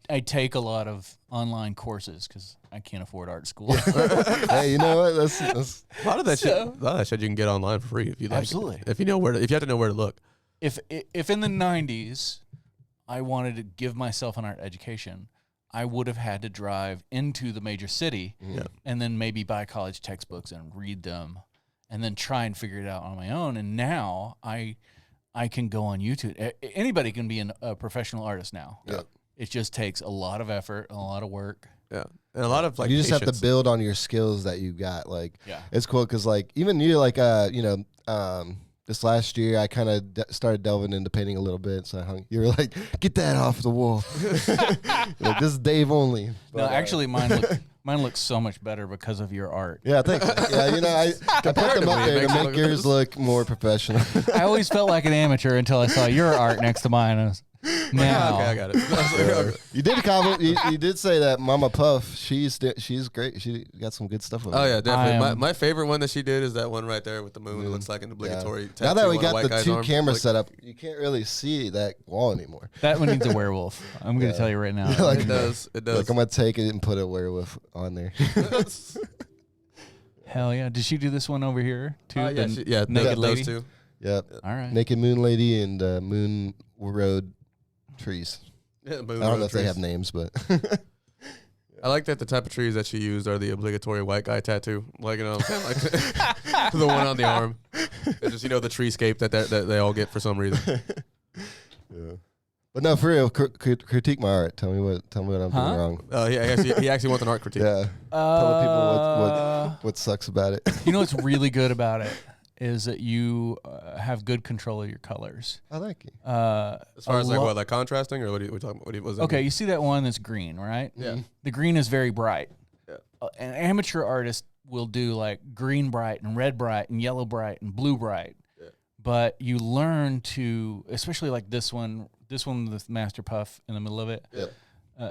I take a lot of online courses because I can't afford art school. Hey, you know what? That's A lot of that shit you can get online for free if you like. Absolutely. If you know if you have to know where to look. If in the 90s I wanted to give myself an art education, I would have had to drive into the major city and then maybe buy college textbooks and read them and then try and figure it out on my own. And now I can go on YouTube. Anybody can be a professional artist now. Yeah. It just takes a lot of effort and a lot of work. Yeah. And a lot of like you just have patience. to build on your skills that you got. Like, Yeah. it's cool because like even you like this last year I kind of started delving into painting a little bit. So you were like, get that off the wall. Like, this is Dave only. No, But, actually, mine looks so much better because of your art. yeah, thanks. Yeah, I put them up there to make yours look more professional. I always felt like an amateur until I saw your art next to mine. I was, now, Okay, I got it. You did compliment. You did say that Mama Puff. She's great. She got some good stuff. Oh yeah, definitely. I am- My favorite one that she did is that one right there with the moon. It looks like an obligatory. Yeah. Now that tattoo we on a got white the guy's two arm. cameras Like, set up, you can't really see that wall anymore. that one needs a werewolf. I'm going to tell you right now. Like, It does. It does. Like, I'm gonna take it and put a werewolf on there. Hell yeah. Did she do this one over here too? yeah, The those naked lady? two. Yep. All right. Naked Moon Lady and Moon Road Trees. Yeah, I don't know if they have names, but I like that the type of trees that she used are the obligatory white guy tattoo. Like, you know what I'm saying? Like the one on the arm. It's just, the treescape that they all get for some reason. yeah. But no, for real, critique my art. Tell me what I'm doing wrong. He actually wants an art critique. Yeah. Tell the people what sucks about it. You know what's really good about it is that you have good control of your colors. I like it. As far as like contrasting, or what are we talking about? What does that Okay, mean? you see that one that's green, right? Yeah. The green is very bright. Yeah. An amateur artist will do like green bright and red bright and yellow bright and blue bright. Yeah. But you learn to, especially like this one with Master Puff in the middle of it. Yeah.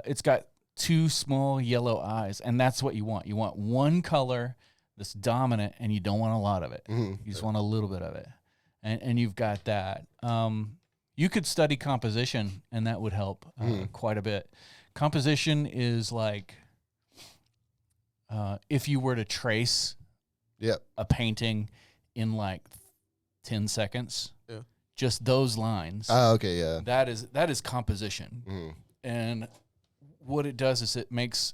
It's got 2 small yellow eyes, and that's what you want. You want one color that's dominant, and you don't want a lot of it. You just want a little bit of it, and you've got that. You could study composition, and that would help quite a bit. Composition is like if you were to trace a painting in like 10 seconds, just those lines. Oh, okay, yeah. That is composition. And what it does is it makes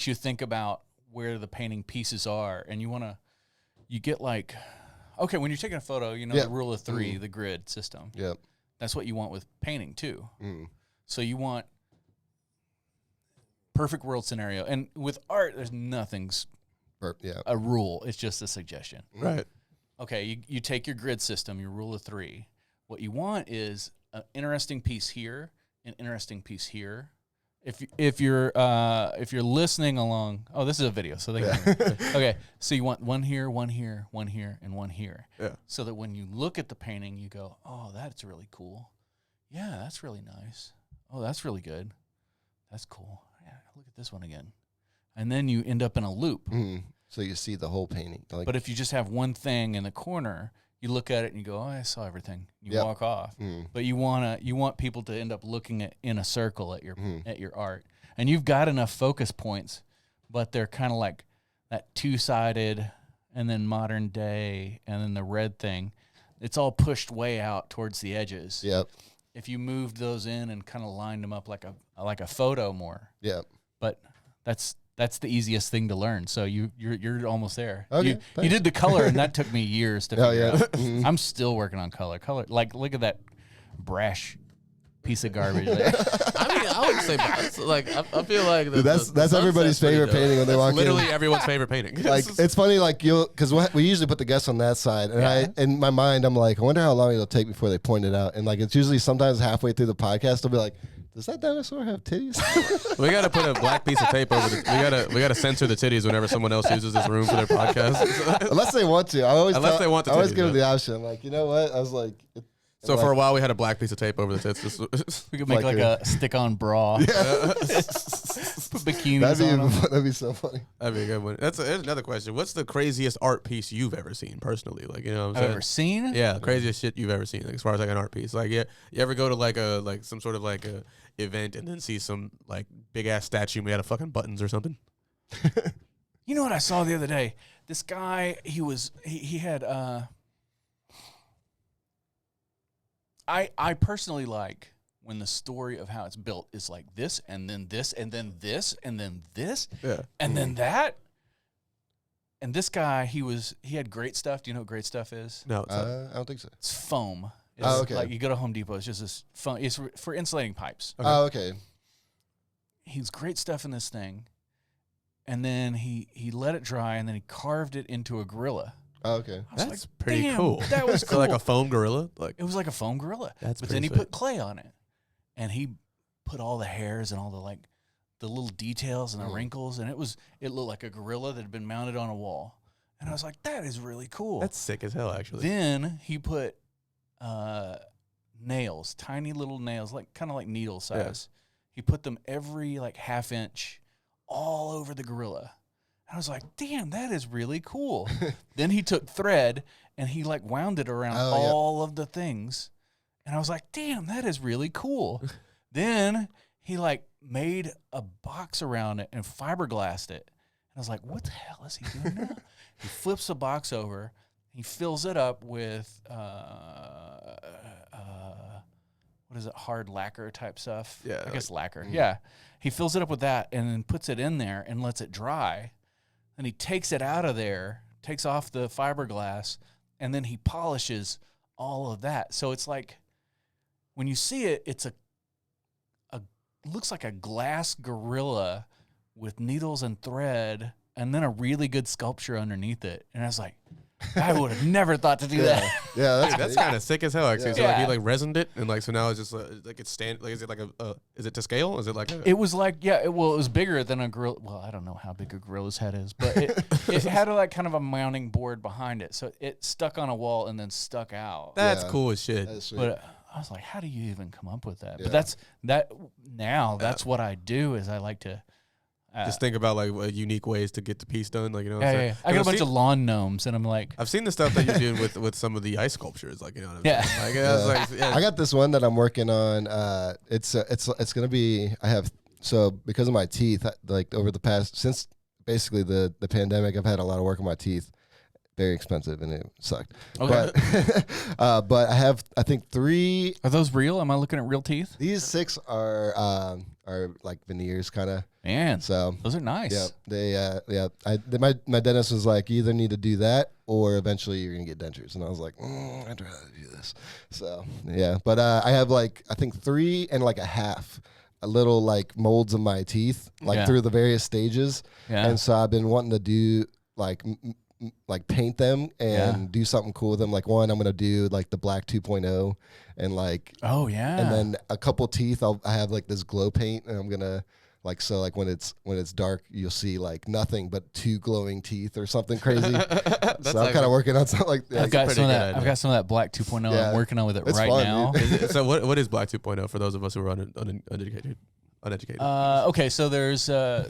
you think about where the painting pieces are, and you get like, okay, when you're taking a photo, the rule of 3, the grid system. Yep. That's what you want with painting too. So you want perfect world scenario, and with art, there's nothing's a rule. It's just a suggestion. Right. Okay, you take your grid system, your rule of 3. What you want is an interesting piece here, an interesting piece here. If you're listening along, this is a video, so they can. Okay, so you want one here, one here, one here, and one here. Yeah. So that when you look at the painting, you go, "Oh, that's really cool. Yeah, that's really nice. Oh, that's really good. That's cool. Yeah, look at this one again." And then you end up in a loop. So you see the whole painting. But if you just have one thing in the corner, you look at it and you go, "Oh, I saw everything." You walk off. But you want people to end up looking in a circle at your art. And you've got enough focus points, but they're kind of like that two-sided and then modern day and then the red thing. It's all pushed way out towards the edges. Yep. If you moved those in and kind of lined them up like a photo more. Yep. But that's the easiest thing to learn. So you're almost there. Okay, you did the color, and that took me years to figure out. I'm still working on color. Like, look at that brash piece of garbage. I mean, I would say I feel like that's everybody's favorite painting when they walk in. Literally everyone's favorite painting. Like it's funny, like because we usually put the guests on that side, and in my mind I'm like, I wonder how long it'll take before they point it out, and like it's usually sometimes halfway through the podcast they'll be like, does that dinosaur have titties? We gotta put a black piece of tape over the. We gotta censor the titties whenever someone else uses this room for their podcast. Unless they want to. I always give them the option. I'm like, you know what? I was like. So for a while we had a black piece of tape over the tits. We could make like a stick-on bra. Yeah. Put bikinis on them. That'd be so funny. That'd be a good one. There's another question. What's the craziest art piece you've ever seen personally? Like, what I'm saying? Ever seen? Yeah, craziest shit you've ever seen. Like as far as like an art piece. Like, you ever go to some sort of like a event and then see some like big ass statue made out of fucking buttons or something? You know what I saw the other day? This guy, he had I personally like when the story of how it's built is like this, and then this, and then this, and then this, and then that. And this guy, he had great stuff. Do you know what great stuff is? No, I don't think so. It's foam. It's okay. Like you go to Home Depot, it's just this foam. It's for insulating pipes. Okay. Oh, okay. He's great stuff in this thing, and then he let it dry, and then he carved it into a gorilla. Oh, okay. That's like, pretty cool. That was cool. So like a foam gorilla? It was like a foam gorilla. But then he put clay on it. And he put all the hairs and all the little details and the wrinkles, and it looked like a gorilla that had been mounted on a wall. And I was like, that is really cool. That's sick as hell, actually. Then he put nails, tiny little nails, kind of like needle size. He put them every like half inch all over the gorilla. I was like, damn, that is really cool. Then he took thread and he like wound it around all of the things. And I was like, damn, that is really cool. Then he like made a box around it and fiberglassed it. And I was like, what the hell is he doing now? He flips the box over. He fills it up with, what is it, hard lacquer type stuff? Yeah. I guess lacquer. Yeah. He fills it up with that and then puts it in there and lets it dry. And he takes it out of there, takes off the fiberglass, and then he polishes all of that. So it's like, when you see it, it's looks like a glass gorilla with needles and thread, and then a really good sculpture underneath it. And I was like, I would have never thought to do that. Yeah, Dude, that's kind of sick as hell, actually. So Yeah. like, he like resined it, and like so now it's just like it's like is it like is it to scale? Is it like It was like, it was bigger than a gorilla. Well, I don't know how big a gorilla's head is, but it had like kind of a mounting board behind it, so it stuck on a wall and then stuck out. that's Yeah. cool as shit. That's sweet. But I was like, how do you even come up with that? Yeah. But that's what I do is I like to Just think about like unique ways to get the piece done, like you know. What I'm yeah. saying? I got a I've bunch seen- of lawn gnomes, and I'm like, I've seen the stuff that you're doing with some of the ice sculptures, like you know what I'm Yeah. saying. Like, it's like, yeah. I got this one that I'm working on. It's gonna be. I have so because of my teeth, like over the past since basically the pandemic, I've had a lot of work on my teeth. Very expensive and it sucked. Okay. But I have I think 3. are those real? Am I looking at real teeth? These 6 are like veneers kind of. Man, So those are nice. yeah, they my dentist was like, you either need to do that or eventually you're gonna get dentures, and I was like, I'd rather do this. So yeah, but I have like I think 3 and like a half, a little like molds of my teeth, like Yeah. through the various stages, Yeah. and so I've been wanting to do like like paint them and Yeah. do something cool with them. Like one, I'm gonna do like the black 2.0, and like Oh yeah. and then a couple teeth. I have like this glow paint, and I'm gonna like so like when it's dark, you'll see like nothing but 2 glowing teeth or something crazy. So I'm kind of working on something like that. I've got pretty some of good that. idea. I've got some of that black 2.0. Yeah. I'm working on with it It's right fun, now. dude. So what is Black 2.0 for those of us who are uneducated? Okay, so there's a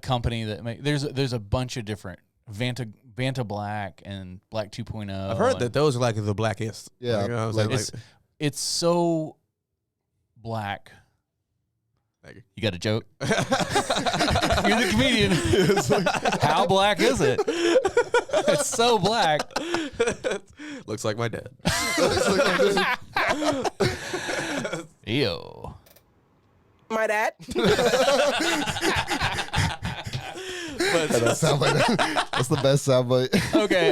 company that there's a bunch of different Vanta Black and Black 2.0. I've heard and that those are like the blackest. Yeah, Like, you know what I'm like- saying? it's so black. Thank you. You got a joke? You're the comedian. How black is it? It's so black. Looks like my dad. Ew. My dad. That soundbite. That's the best soundbite. Okay.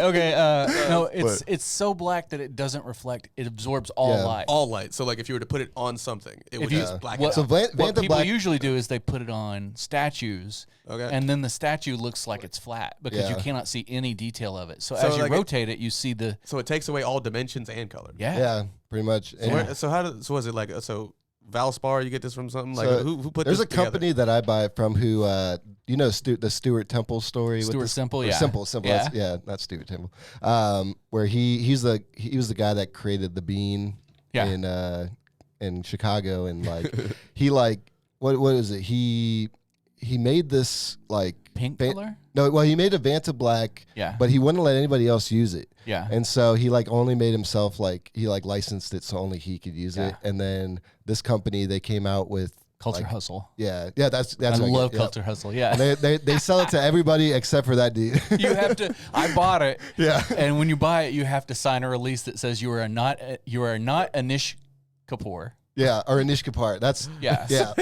No, it's so black that it doesn't reflect. It absorbs all Yeah. light. All light. So like if you were to put it on something, it would you- just black What, it So out. Vanta what people Black. usually do is they put it on statues, Okay. and then the statue looks like it's flat because you Yeah. cannot see any detail of it. So, So as you like it- rotate it, you see the So it takes away all dimensions and color. Yeah, pretty much. So, And so was it like so Valspar? You get this from something like So who put there's this a company together? that I buy it from who you know the Stuart Temple story. Stuart with the, Simple, or yeah. Simple. Yeah. That's, yeah, not Stuart Temple. Where he was the guy that created the bean Yeah. in Chicago, and like he like what is it? He made this like pink Van- color. No, well, he made a Vanta Black, Yeah. but he wouldn't let anybody else use it. Yeah. And so he like only made himself like he like licensed it so only he could use it. Yeah. And then this company, they came out with Culture like, Hustle. yeah, that's I what love get, yeah. Culture Hustle. Yeah. And they sell it to everybody except for that dude. You have to. I bought it. Yeah. And when you buy it, you have to sign a release that says you are not Anish Kapoor. Yeah, or Anish Kapoor. That's Yeah. yeah,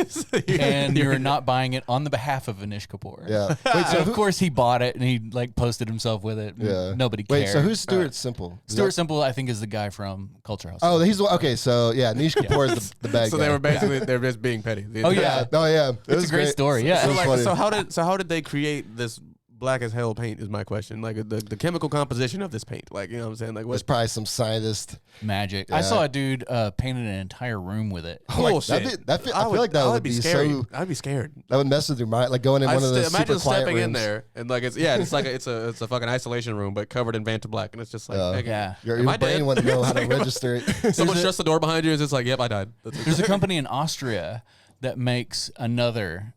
And you're not buying it on the behalf of Anish Kapoor. yeah. Wait, so So of course he bought it and he like posted himself with it. yeah. Nobody cared. Wait, so who's Stuart Simple? Is Stuart that- Simple? I think is the guy from Culture Hustle. Oh, he's okay. So yeah, Anish Kapoor is the bad So guy. they were basically they're just being petty. Oh, yeah. Oh yeah, it it's was a great story. Yeah. So, was like, funny. so how did they create this black as hell paint? Is my question. Like the chemical composition of this paint. Like you know what I'm saying. Like There's what's probably some scientist. Magic. Yeah. I saw a dude painted an entire room with it. Oh, like, bullshit? I feel like that would be scary. so. I'd be scared. That would mess with your mind, like going in one of those Imagine super quiet stepping in rooms. there and like it's like it's a fucking isolation room but covered in Vanta Black and it's just like nigga, Yeah. Your am I brain dead? wouldn't know how to register it. Someone shuts the door behind you. It's just like, yep, I died. That's it. There's a company in Austria that makes another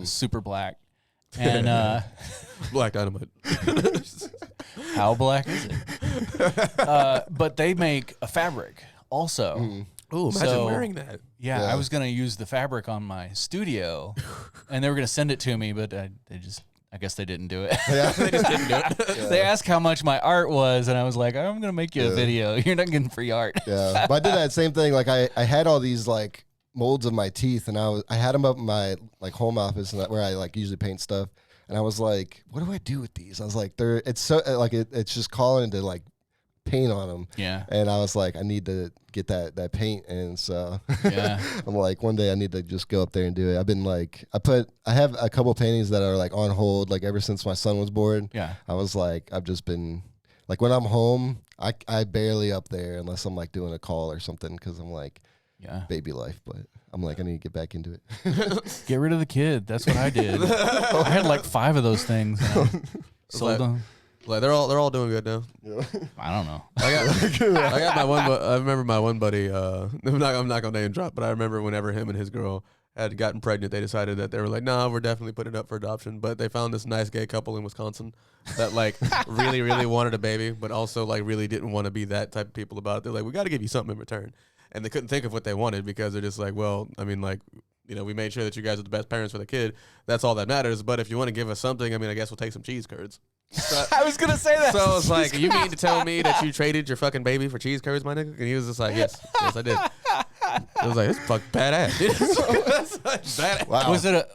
super black. And Black Dynamite. how black is it? But they make a fabric also. Ooh, imagine So- wearing that. Yeah, Yeah. I was gonna use the fabric on my studio, and they were gonna send it to me, but I guess they didn't do it. They just didn't do it. They asked how much my art was, and I was like, I'm gonna make you a video. You're not getting free art. Yeah, but I did that same thing. Like I had all these like molds of my teeth, and I had them up in my like home office, and where I like usually paint stuff. And I was like, what do I do with these? I was like, it's so like it's just calling to like paint on them. Yeah. And I was like, I need to get that paint. And so Yeah. I'm like, one day I need to just go up there and do it. I've been like, I have a couple paintings that are like on hold, like ever since my son was born. Yeah. I was like, I've just been like, when I'm home, I barely up there unless I'm like doing a call or something, because I'm like, baby life. But I'm like, I need to get back into it. Get rid of the kid. That's what I did. I had like 5 of those things. Sold them. Like they're all doing good now. Yeah. I don't know. I got my one. I remember my one buddy. I'm not gonna name drop, but I remember whenever him and his girl had gotten pregnant, they decided that they were like, nah, we're definitely putting it up for adoption. But they found this nice gay couple in Wisconsin that like really, really wanted a baby, but also like really didn't want to be that type of people about it. They're like, we got to give you something in return. And they couldn't think of what they wanted because they're just like, well, I mean, like, you know, we made sure that you guys are the best parents for the kid. That's all that matters. But if you want to give us something, I mean, I guess we'll take some cheese curds. So, I was going to say that. so it's like, you mean to tell me that you traded your fucking baby for cheese curds, my nigga? And he was just like, yes, I did. I was like, it's fucking badass. That's like badass. Wow.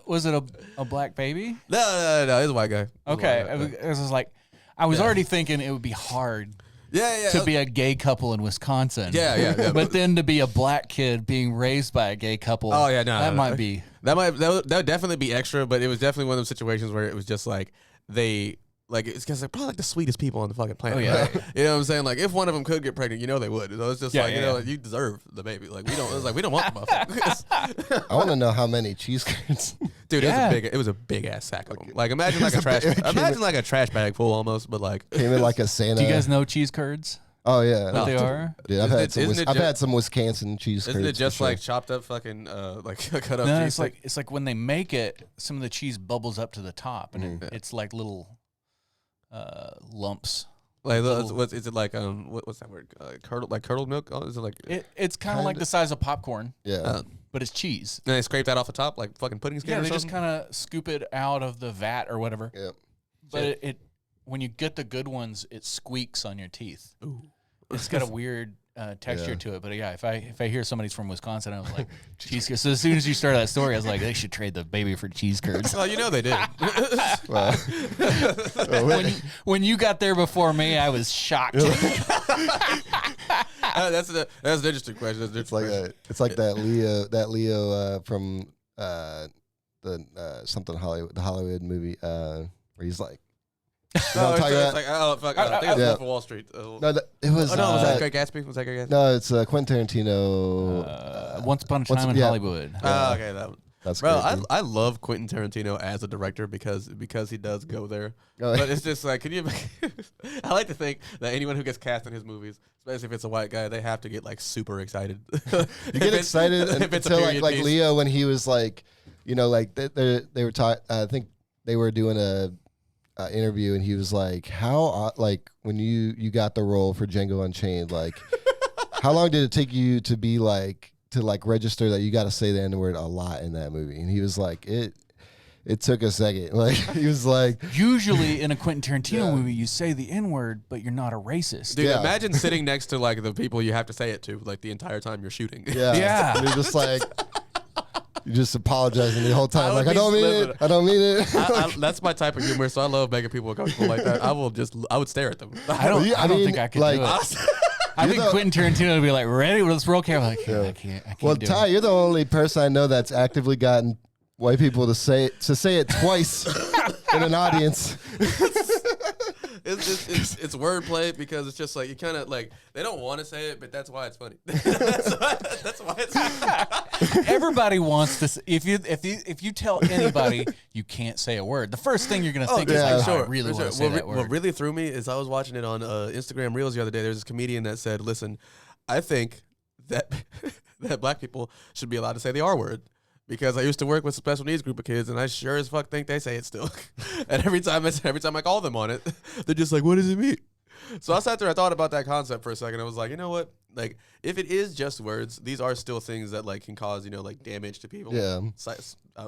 Was it a black baby? No, he's a white guy. Okay. It was like, I was already thinking it would be hard to be a gay couple in Wisconsin. Yeah. But then to be a black kid being raised by a gay couple. Oh yeah, no, that might be. That would definitely be extra, but it was definitely one of those situations where it was just like they. Like, it's because they're probably like the sweetest people on the fucking planet. Oh, yeah. Right? You know what I'm saying? Like, if one of them could get pregnant, you know they would. So it's just like, you know, you deserve the baby. Like, we don't want the motherfucker. I want to know how many cheese curds. Dude, it was a big ass sack of them. Like, imagine like a trash bag full almost, but like. Came in like a Santa. Do you guys know cheese curds? Oh, yeah. What they are? Dude, I've had some Wisconsin cheese curds. Isn't it just like chopped up fucking, like cut up cheese? It's like when they make it, some of the cheese bubbles up to the top, and it's like little lumps. Like, what is it like? What's that word? Curdled milk? Oh, is it like? It's kind of like the size of popcorn. Yeah, but it's cheese. And they scrape that off the top like fucking pudding skin. Yeah, or they something? just kind of scoop it out of the vat or whatever. Yeah, but it when you get the good ones, it squeaks on your teeth. Ooh, it's got a weird texture to it. But yeah, if I hear somebody's from Wisconsin, I was like cheese curds. So as soon as you started that story, I was like, they should trade the baby for cheese curds. Well, you know they did. When you got there before me, I was shocked. That's an interesting question. It's like that Leo from the something Hollywood, the Hollywood movie where he's like. No, it's like, oh fuck! I think it's Wolf of Wall Street. No, it was. Was that Great Gatsby? Was that Great Gatsby? No, it's Quentin Tarantino. Once Upon a Time in Hollywood. Okay, that one. That's bro. great, I love Quentin Tarantino as a director because he does go there. But it's just like, can you? I like to think that anyone who gets cast in his movies, especially if it's a white guy, they have to get like super excited. You get excited until like Leo when he was like, you know, like they were talking. I think they were doing a. Interview and he was like, how like when you got the role for Django Unchained, like how long did it take you to be like to like register that you got to say the N-word a lot in that movie? And he was like, it took a second. Like he was like, usually in a Quentin Tarantino movie you say the N-word but you're not a racist. Dude, imagine sitting next to like the people you have to say it to like the entire time you're shooting. Yeah. And you're just like you're just apologizing the whole time. Like, I don't mean it. I don't mean it. That's my type of humor, so I love making people uncomfortable like that. I would stare at them. I don't think I could do it. I think Quentin Tarantino would be like, ready? Let's roll camera. Like, I can't well, do Ty, it. you're the only person I know that's actively gotten white people to say it twice in an audience. It's wordplay because it's just like you kind of like they don't want to say it, but that's why it's funny. that's why it's funny. Everybody wants to. If you tell anybody you can't say a word, the first thing you're gonna think is like, I really want to say that word. What really threw me is I was watching it on Instagram Reels the other day. There's this comedian that said, "Listen, I think that that black people should be allowed to say the R word." Because I used to work with a special needs group of kids, and I sure as fuck think they say it still. And every time I call them on it, they're just like, "What does it mean?" So I sat there, I thought about that concept for a second. I was like, you know what? Like, if it is just words, these are still things that like can cause like damage to people. Yeah.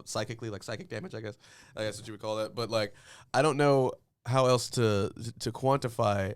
Psychically, like psychic damage, I guess what you would call that. But like, I don't know how else to quantify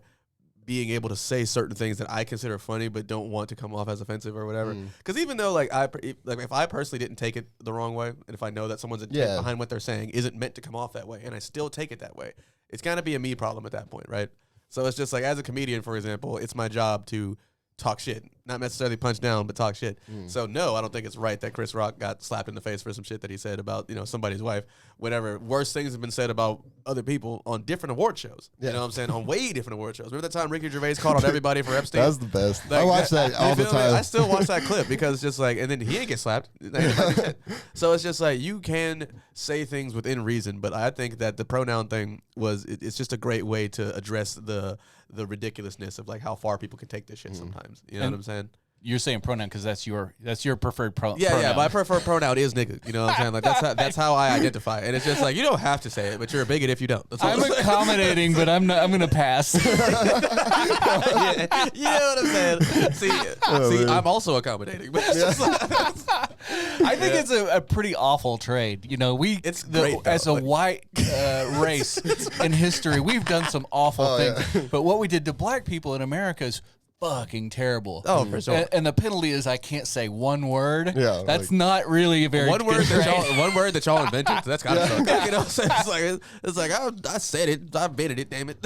being able to say certain things that I consider funny but don't want to come off as offensive or whatever. Because even though if I personally didn't take it the wrong way, and if I know that someone's intent behind what they're saying isn't meant to come off that way, and I still take it that way, it's gonna be a me problem at that point, right? So it's just like, as a comedian, for example, it's my job to talk shit, not necessarily punch down, but talk shit. So no, I don't think it's right that Chris Rock got slapped in the face for some shit that he said about, somebody's wife. Whatever worse things have been said about other people on different award shows. You know what I'm saying? On way different award shows. Remember that time Ricky Gervais called out everybody for Epstein? That was the best. Like, I watch that all the time. I still watch that clip because it's just like, and then he didn't get slapped. So it's just like, you can say things within reason, but I think that the pronoun thing it's just a great way to address the ridiculousness of like how far people can take this shit sometimes. You know what I'm saying? You're saying pronoun because that's your preferred pronoun. Yeah, my preferred pronoun is nigga. You know what I'm saying? Like that's how I identify. And it's just like, you don't have to say it, but you're a bigot if you don't. That's all I'm accommodating, but I'm gonna pass. Yeah, you know what I'm saying? See, I'm also accommodating. But it's just like, I think it's a pretty awful trade. It's great, though. As a white race in history, we've done some awful things. Yeah. But what we did to black people in America is fucking terrible. Oh, for sure. And the penalty is I can't say one word. Yeah, that's not really a very one word good that y'all invented. So that's kind of suck. You know what I'm saying? It's like I said it. I invented it. Damn it.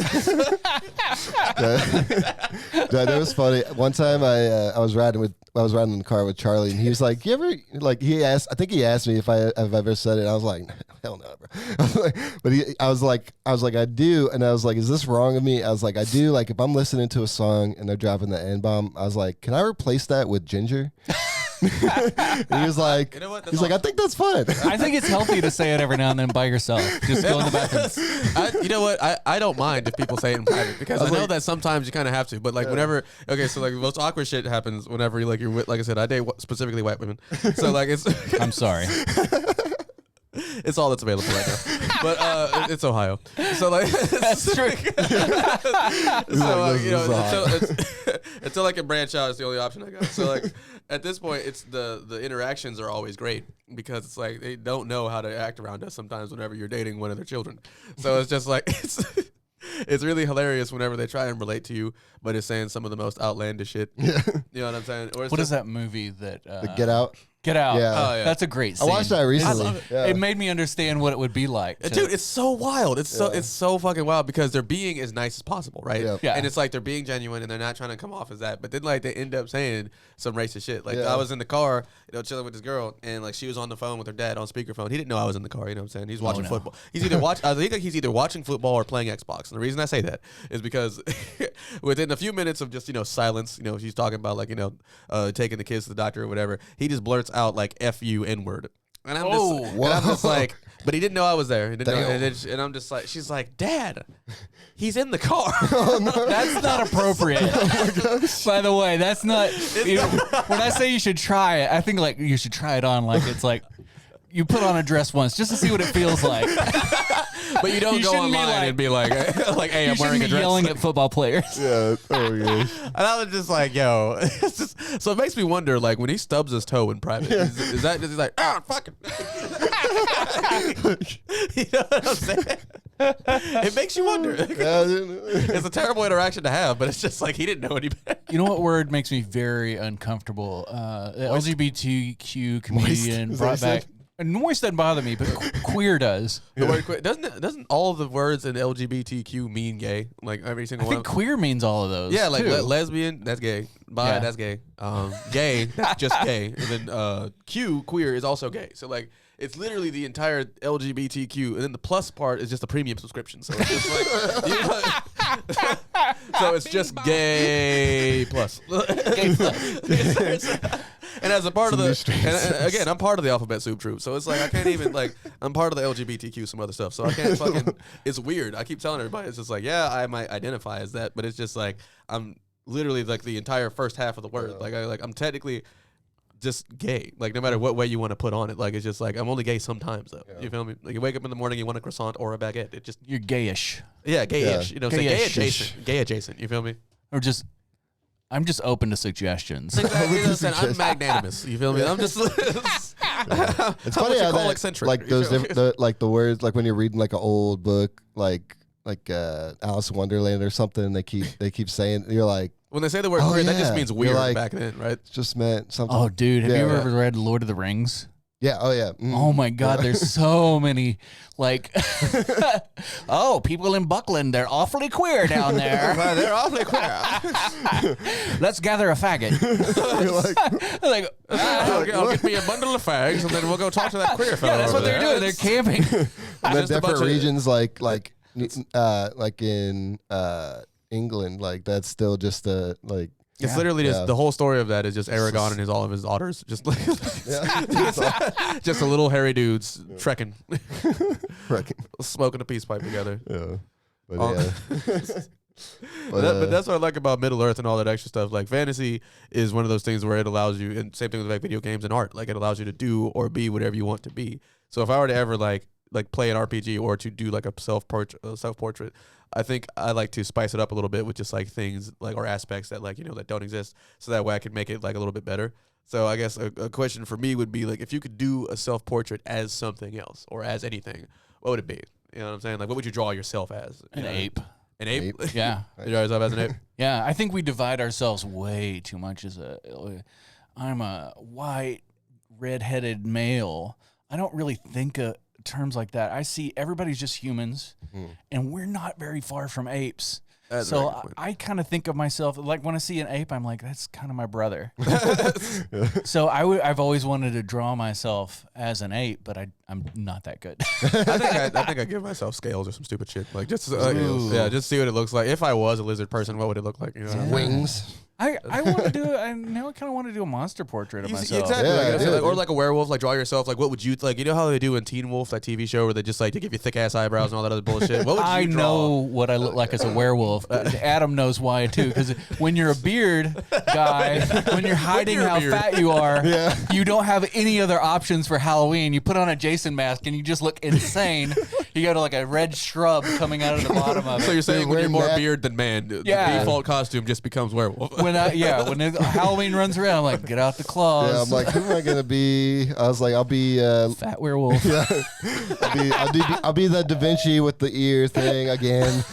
That was funny. One time I was riding in the car with Charlie, and he was like, "You ever like?" I think he asked me if I've ever said it. I was like, "Hell no, bro." I was like, I do, and I was like, "Is this wrong of me?" I was like, "I do." Like if I'm listening to a song and they're dropping the N-bomb, I was like, "Can I replace that with ginger?" And he was like, you know what? he's like, "I think that's fun." I think it's healthy to say it every now and then by yourself. Just go in the bathroom. You know what? I don't mind if people say it in private because I know that sometimes you kind of have to. But like whenever, so like the most awkward shit happens whenever you're with, like I said, I date specifically white women. So like it's. I'm sorry. It's all that's available right now, but it's Ohio. So like that's true. So until I can branch out, it's the only option I got. So like at this point, it's the interactions are always great because it's like they don't know how to act around us sometimes whenever you're dating one of their children. So it's just like it's really hilarious whenever they try and relate to you, but it's saying some of the most outlandish shit. Yeah. You know what I'm saying? Or what is that movie that Get Out? Get Out. Yeah. Oh, yeah. That's a great scene. I watched that recently. It made me understand what it would be like. Dude, it's so wild. It's so fucking wild because they're being as nice as possible, right? Yeah. And it's like they're being genuine and they're not trying to come off as that. But then like they end up saying some racist shit. Like I was in the car, chilling with this girl, and like she was on the phone with her dad on speakerphone. He didn't know I was in the car. You know what I'm saying? He's watching football. He's either I think he's either watching football or playing Xbox. And the reason I say that is because within a few minutes of just silence, she's talking about like taking the kids to the doctor or whatever. He just blurts out like "F you, N-word," and I'm just like, but he didn't know I was there. He didn't know, and I'm just like, she's like, "Dad, he's in the car." Oh, no. That's not appropriate. By the way, that's not. When I say you should try it, I think like you should try it on like it's like you put on a dress once just to see what it feels like. But you don't go online and be like, "Hey, I'm wearing a dress." Yelling at football players. Yeah. Oh yeah. And I was just like, "Yo," so it makes me wonder, like when he stubs his toe in private, is he's like, "Ah, fuck it." You know what I'm saying? It makes you wonder. It's a terrible interaction to have, but it's just like he didn't know any better. You know what word makes me very uncomfortable? The LGBTQ comedian brought back. Noise doesn't bother me, but queer does. The word queer doesn't all of the words in LGBTQ mean gay? Like every single I one. think queer means all of those. Yeah, like lesbian, that's gay. Bi, that's gay. Gay, that's just gay. And then queer is also gay. So like it's literally the entire LGBTQ, and then the plus part is just a premium subscription. So it's just like, so it's just gay plus. Gay plus. And as a part of and again, I'm part of the alphabet soup troop, so it's like I can't even I'm part of the LGBTQ some other stuff, so I can't fucking. It's weird. I keep telling everybody, it's just like, yeah, I might identify as that, but it's just like I'm literally like the entire first half of the word. Like I'm technically just gay. Like no matter what way you want to put on it, like it's just like I'm only gay sometimes though. Yeah. You feel me? Like you wake up in the morning, you want a croissant or a baguette. It just you're gayish. Yeah, gayish. Yeah. Say gay adjacent. Gay adjacent. You feel me? Or just. I'm just open to suggestions. Exactly. I'm magnanimous. You feel me? I'm just. It's funny how that, eccentric, like those like the words, like when you're reading like an old book, like Alice in Wonderland or something, they keep saying, you're like, when they say the word queer, that just means weird back then, right? It just meant something. Oh, dude, have you ever read Lord of the Rings? Yeah. Oh yeah. Oh my God, there's so many like oh, people in Buckland, they're awfully queer down there. They're awfully queer. Let's gather a faggot. like, I'll get me a bundle of fags, and then we'll go talk to that queer fellow. yeah, that's what they're doing. They're camping. And then Just a different bunch of- regions like in England, like that's still just a like. It's literally just the whole story of that is just Aragon and all of his otters, just like just a little hairy dudes trekking, smoking a peace pipe together. Yeah, but But that's what I like about Middle Earth and all that extra stuff. Like fantasy is one of those things where it allows you, and same thing with like video games and art. Like it allows you to do or be whatever you want to be. So if I were to ever like play an RPG or to do like a self portrait, I think I like to spice it up a little bit with just like things like or aspects that like that don't exist, so that way I can make it like a little bit better. So I guess a question for me would be like, if you could do a self portrait as something else or as anything, what would it be? You know what I'm saying? Like, what would you draw yourself as? An ape. An ape? Yeah. You draw yourself as an ape? Yeah, I think we divide ourselves way too much as I'm a white, red-headed male. I don't really think of terms like that. I see everybody's just humans, and we're not very far from apes. That's so I kind of think of myself, like when I see an ape, I'm like, that's kind of my brother. So I've always wanted to draw myself as an ape, but I'm not that good. I think I give myself scales or some stupid shit. Like just just see what it looks like. If I was a lizard person, what would it look like? Wings. I want to do. I now kind of want to do a monster portrait of myself. Exactly. Yeah, or like a werewolf. Like draw yourself. Like what would you like? You know how they do in Teen Wolf, that TV show, where they just like they give you thick ass eyebrows and all that other bullshit. What would you draw? know what I look like as a werewolf. Adam knows why too. Because when you're a beard guy, when you're hiding how fat you are, you don't have any other options for Halloween. You put on a Jason mask and you just look insane. You got like a red shrub coming out of the bottom of it. So you're saying when you're more that- beard than man, the default costume just becomes werewolf. When Halloween runs around, I'm like, get out the claws. Yeah, I'm like, who am I gonna be? I was like, I'll be fat werewolf. I'll be the Da Vinci with the ear thing again.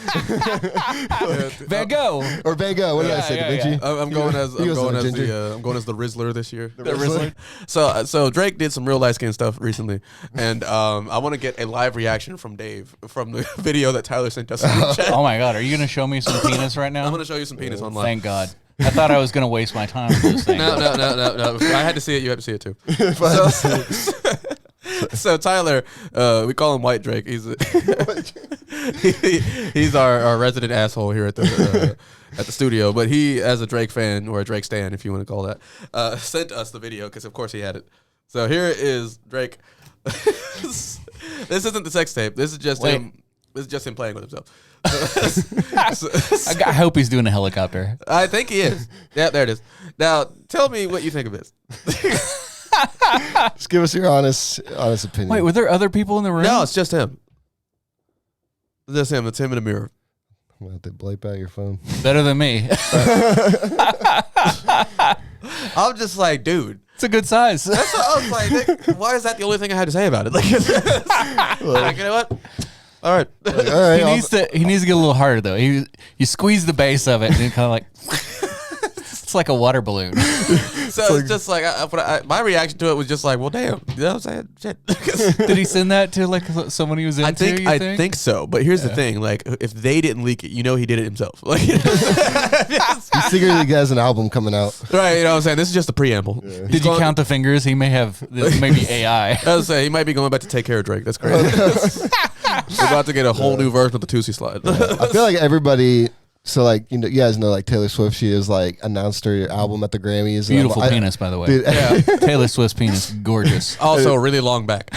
Van Gogh. Or Van Gogh. What did I say? Da Vinci. I'm going as the Rizzler this year. The Rizzler. So Drake did some real light skin stuff recently, and I want to get a live reaction from Dave from the video that Tyler sent us. Oh my God, are you gonna show me some penis right now? I'm gonna show you some penis online. Thank God. I thought I was gonna waste my time with this thing. No. I had to see it. You have to see it too. So Tyler, we call him White Drake. He's our resident asshole here at the studio. But he, as a Drake fan or a Drake stan, if you want to call that, sent us the video because of course he had it. So here is Drake. This isn't the sex tape. This is just him. This is just him playing with himself. I hope he's doing a helicopter. I think he is. Yeah, there it is. Now, tell me what you think of this. Just give us your honest opinion. Wait, were there other people in the room? No, it's just him. It's just him. It's him in a mirror. I'm gonna have to bleep out your phone. Better than me. I'm just like, dude. It's a good size. That's what I was like, why is that the only thing I had to say about it? Like, like you know what? All right. All right. He needs to get a little harder though. You squeeze the base of it and it kind of like it's like a water balloon. So it's just like my reaction to it was just like, well, damn. You know what I'm saying? Shit. Did he send that to like someone he was into? I think so. But here's the thing: like, if they didn't leak it, he did it himself. Like, He secretly has an album coming out. right? You know what I'm saying? This is just a preamble. Yeah. Did you count the fingers? He may have. This may be AI. I was say he might be going back to Take Care of Drake. That's crazy. We're about to get a whole new version of the Tootsie Slide. I feel like everybody. So like you guys know like Taylor Swift. She has like announced her album at the Grammys. Beautiful penis, by the way. Dude, Yeah. Taylor Swift's penis, gorgeous. Also, really long back.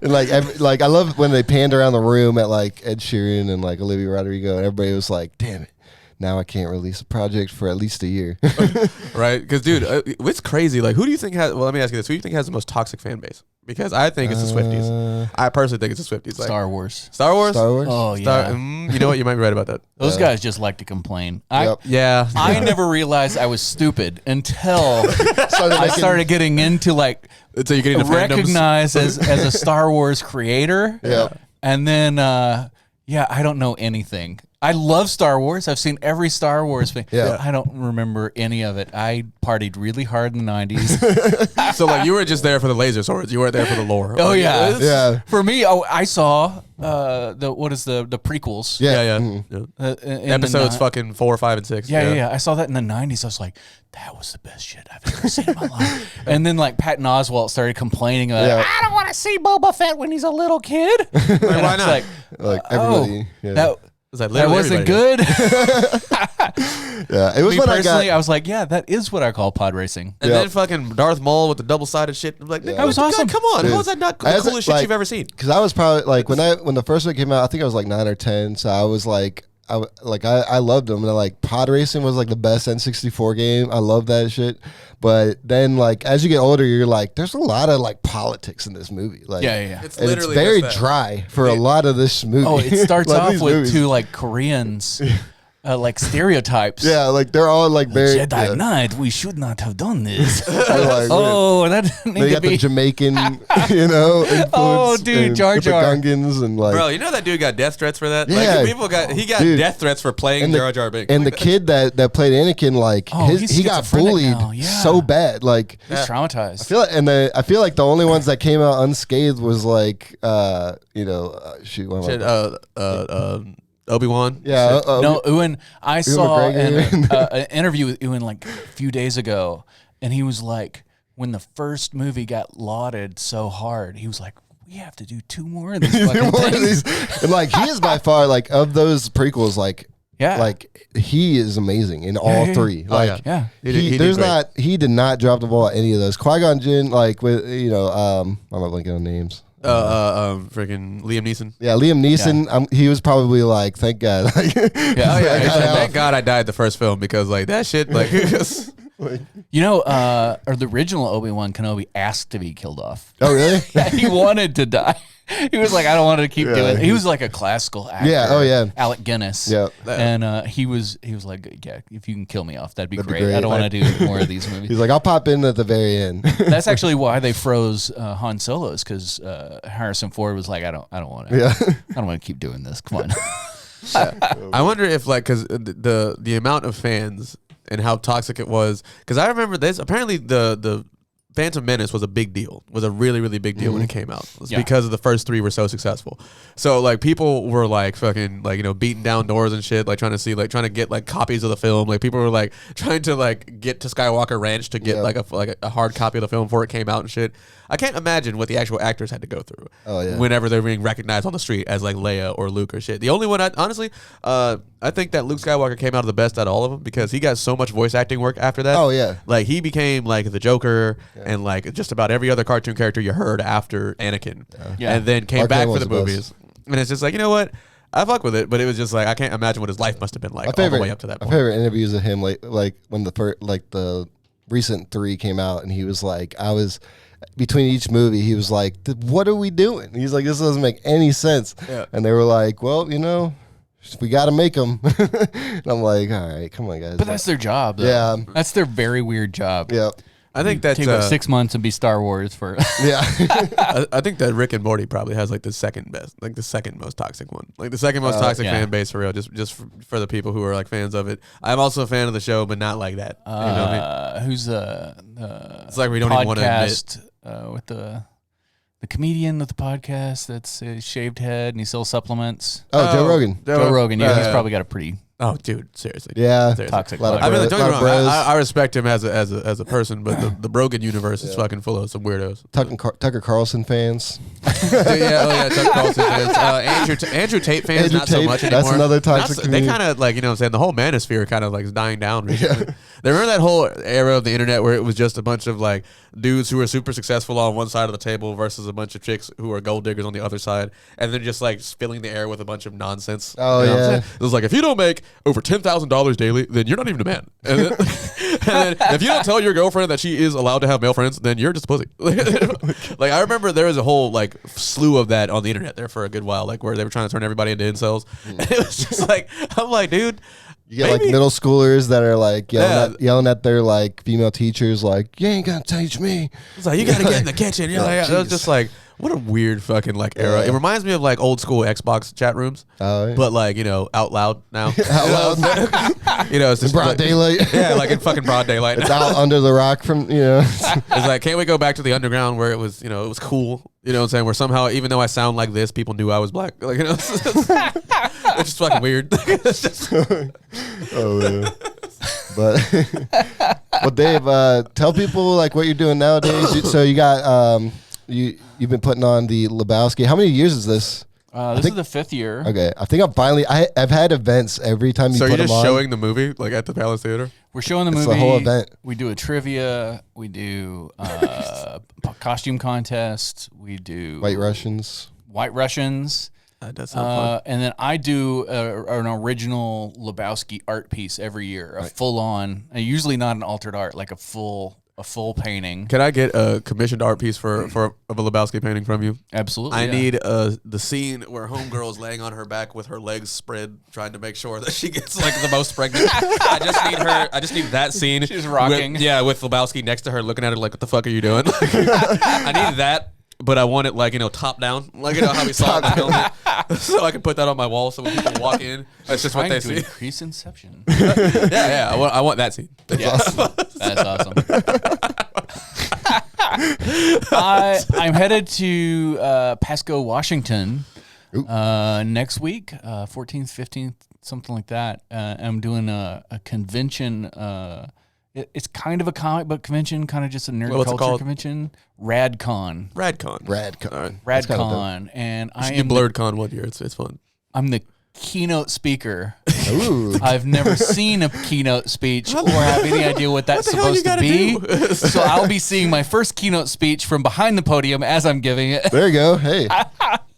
and like I love when they panned around the room at like Ed Sheeran and like Olivia Rodrigo, and everybody was like, "Damn it, now I can't release a project for at least a year." Right? Because, dude, it's crazy. Like, who do you think has? Well, let me ask you this: who do you think has the most toxic fan base? Because I think it's the Swifties. I personally think it's the Swifties. Like, Star Wars. Star Wars. Star Wars. Oh yeah. You know what? You might be right about that. Those guys just like to complain. Yep. Yeah. I never realized I was stupid until I started getting into like So you're getting the fandoms. recognized as a Star Wars creator. Yep. And then Yeah, I don't know anything. I love Star Wars. I've seen every Star Wars thing. Yeah. I don't remember any of it. I partied really hard in the 90s. So like you were just there for the laser swords. You weren't there for the lore. Oh, Like, yeah. it's- Yeah. For me, I saw the prequels. Yeah. Yeah. Mhm. Yeah. Episodes fucking 4, 5, and 6. Yeah. I saw that in the 90s. I was like, that was the best shit I've ever seen in my life. And then like Patton Oswalt started complaining about, Yeah. I don't want to see Boba Fett when he's a little kid. And I why was not? Like everybody. Yeah. That, It's like that literally wasn't everybody good. Yeah. It was Me when I personally, got. I was like, yeah, that is what I call pod racing. And Yeah. then fucking Darth Maul with the double-sided shit. I'm like, That was awesome. Come on, Dude. how is that not the I was, coolest shit like- you've ever seen? Because I was probably like when the first one came out, I think I was like 9 or 10. So I was like, I loved them, and like pod racing was like the best N64 game. I love that shit. But then like as you get older, you're like, there's a lot of like politics in this movie. Like, Yeah. It's and it's literally very just that. dry for a lot of this movie. Oh, it starts Like, off these with movies. two like Koreans, like stereotypes. Yeah, like they're all like very. Jedi yeah. Knight, we should not have done this. They're like, Oh, that didn't need they to got the be. Jamaican, influence. Oh, dude, and Jar with the Jar. Gungans and like. Bro, you know that dude got death threats for that? Yeah. Like people he got Dude. death threats for playing and the, Jar Jar Binks. and the Like, kid that played Anakin, like Oh, he's he got schizophrenic bullied now, yeah. so bad. Like He's traumatized. I feel like the only ones that came out unscathed was like shoot, what am I- shit, Obi-Wan. yeah, No, Ewan, I saw McGregor. an interview with Ewan like a few days ago, and he was like, when the first movie got lauded so hard, he was like, we have to do 2 more of these fucking one of things. these, and like he is by far like of those prequels, like Yeah. like he is amazing in all yeah. 3. Oh, Like Yeah. He there's did great. not he did not drop the ball at any of those. Qui-Gon Jinn, like with I'm not blanking on names. Freaking Liam Neeson. Yeah, Liam Neeson. He was probably like, thank God. Like, Yeah. Oh yeah, I he's got like, out. thank God I died the first film because like that shit like just, You know, or the original Obi-Wan Kenobi asked to be killed off. Oh really? Yeah, he wanted to die. He was like, I don't want to keep doing it. He was like a classical actor. Yeah, oh, yeah. Alec Guinness. Yeah. And he was like, yeah, if you can kill me off, that'd be That'd be great. great. I don't want to do more of these movies. He's like, I'll pop in at the very end. That's actually why they froze Han Solo's, because Harrison Ford was like, I don't want to. Yeah. I don't want to keep doing this. Come on. I wonder if like because the amount of fans and how toxic it was, because I remember this apparently the Phantom Menace was a big deal, was a really, really big deal when it came out. It was Yeah. because the first 3 were so successful. So like people were like fucking like, beating down doors and shit, like trying to get like copies of the film. Like people were like trying to like get to Skywalker Ranch to get Yeah. like a hard copy of the film before it came out and shit. I can't imagine what the actual actors had to go through. Oh, yeah. Whenever they're being recognized on the street as like Leia or Luke or shit. The only one I think that Luke Skywalker came out of the best out of all of them because he got so much voice acting work after that. Oh, yeah. Like he became like the Joker and like just about every other cartoon character you heard after Anakin. Yeah. And then came Mark back Hamill for the was the movies. And it's just like, you know what? I fuck with it, but it was just like I can't imagine what his life must have been like all the way up to that My point. favorite interviews of him, like when the recent 3 came out, and he was like, between each movie, he was like, what are we doing? He's like, this doesn't make any sense. Yeah. And they were like, well, we got to make them. And I'm like, all right, come on, guys. But that's their job, though. Yeah. That's their very weird job. Yeah. I think that's Take about 6 months and be Star Wars for. Yeah. I think that Rick and Morty probably has like the second best, like the second most toxic one, like the second most toxic yeah. fan base for real. Just for the people who are like fans of it. I'm also a fan of the show, but not like that. You know what I mean? Who's It's like we don't even want to admit. podcast with the comedian with the podcast that's a shaved head and he sells supplements. Oh, Joe Rogan. Joe Rogan, yeah, he's yeah. probably got a pretty Oh, dude, seriously. Yeah. Seriously. toxic. A lot of life. I mean, Bro- don't get me lot wrong. of bros. I respect him as a person, but the Brogan universe is fucking full of some weirdos. Tucker Carlson fans. Chuck Carlson fans. Andrew Tate fans, Andrew not so Tate, much that's anymore. another toxic They community. kind of like, you know what I'm saying, the whole manosphere kind of like is dying down recently. They remember that whole era of the internet where it was just a bunch of like dudes who were super successful on one side of the table versus a bunch of chicks who are gold diggers on the other side, and then just like filling the air with a bunch of nonsense. Oh, You know what I'm yeah. saying? It was like, if you don't make over $10,000 daily, then you're not even a man. And then, and then if you don't tell your girlfriend that she is allowed to have male friends, then you're just a pussy. Like I remember there was a whole like slew of that on the internet there for a good while, like where they were trying to turn everybody into incels. And it was just like, I'm like, dude. You get like maybe- middle schoolers that are like Yeah. yelling at their like female teachers, like, you ain't gonna teach me. It's like, you got to get in the kitchen. You're Oh, like, it was jeez. just like, What a weird fucking like era. It reminds me of like old school Xbox chat rooms, but like out loud now. Out loud. It's just broad like, daylight. Yeah, like in fucking broad daylight. It's out under the rock from It's like, can't we go back to the underground where it was, it was cool. You know what I'm saying? Where somehow, even though I sound like this, people knew I was black. Like, it's just fucking weird. It's just oh man. But Dave, tell people like what you're doing nowadays. So you got you've been putting on the Lebowski. How many years is this? This is the 5th year. Okay, I think I've had events every time you so put you're them on. just showing the movie like at the Palace Theater? We're showing the It's movie. the whole event. We do a trivia. We do costume contest. We do White Russians. White Russians. That does sound fun. And then I do an original Lebowski art piece every year, a full-on, usually not an altered art, like a full painting. Can I get a commissioned art piece of a Lebowski painting from you? Absolutely. I need the scene where homegirl's laying on her back with her legs spread, trying to make sure that she gets like the most pregnant. I just need that scene. She's rocking. With Lebowski next to her, looking at her like, "What the fuck are you doing?" I need that. But I want it like, top down, like how we saw it in the helmet. So I can put that on my wall so when people walk in, that's just what they see. Increase inception. Yeah. I want that scene. Yes, that's awesome. I'm headed to Pasco, Washington next week, 14th, 15th, something like that. I'm doing a convention. It's kind of a comic book convention, kind of just a nerd culture convention. RadCon. And I am BlurredCon one year. It's fun. I'm the keynote speaker. Ooh. I've never seen a keynote speech or have any idea what that's supposed to be. So I'll be seeing my first keynote speech from behind the podium as I'm giving it. There you go. Hey.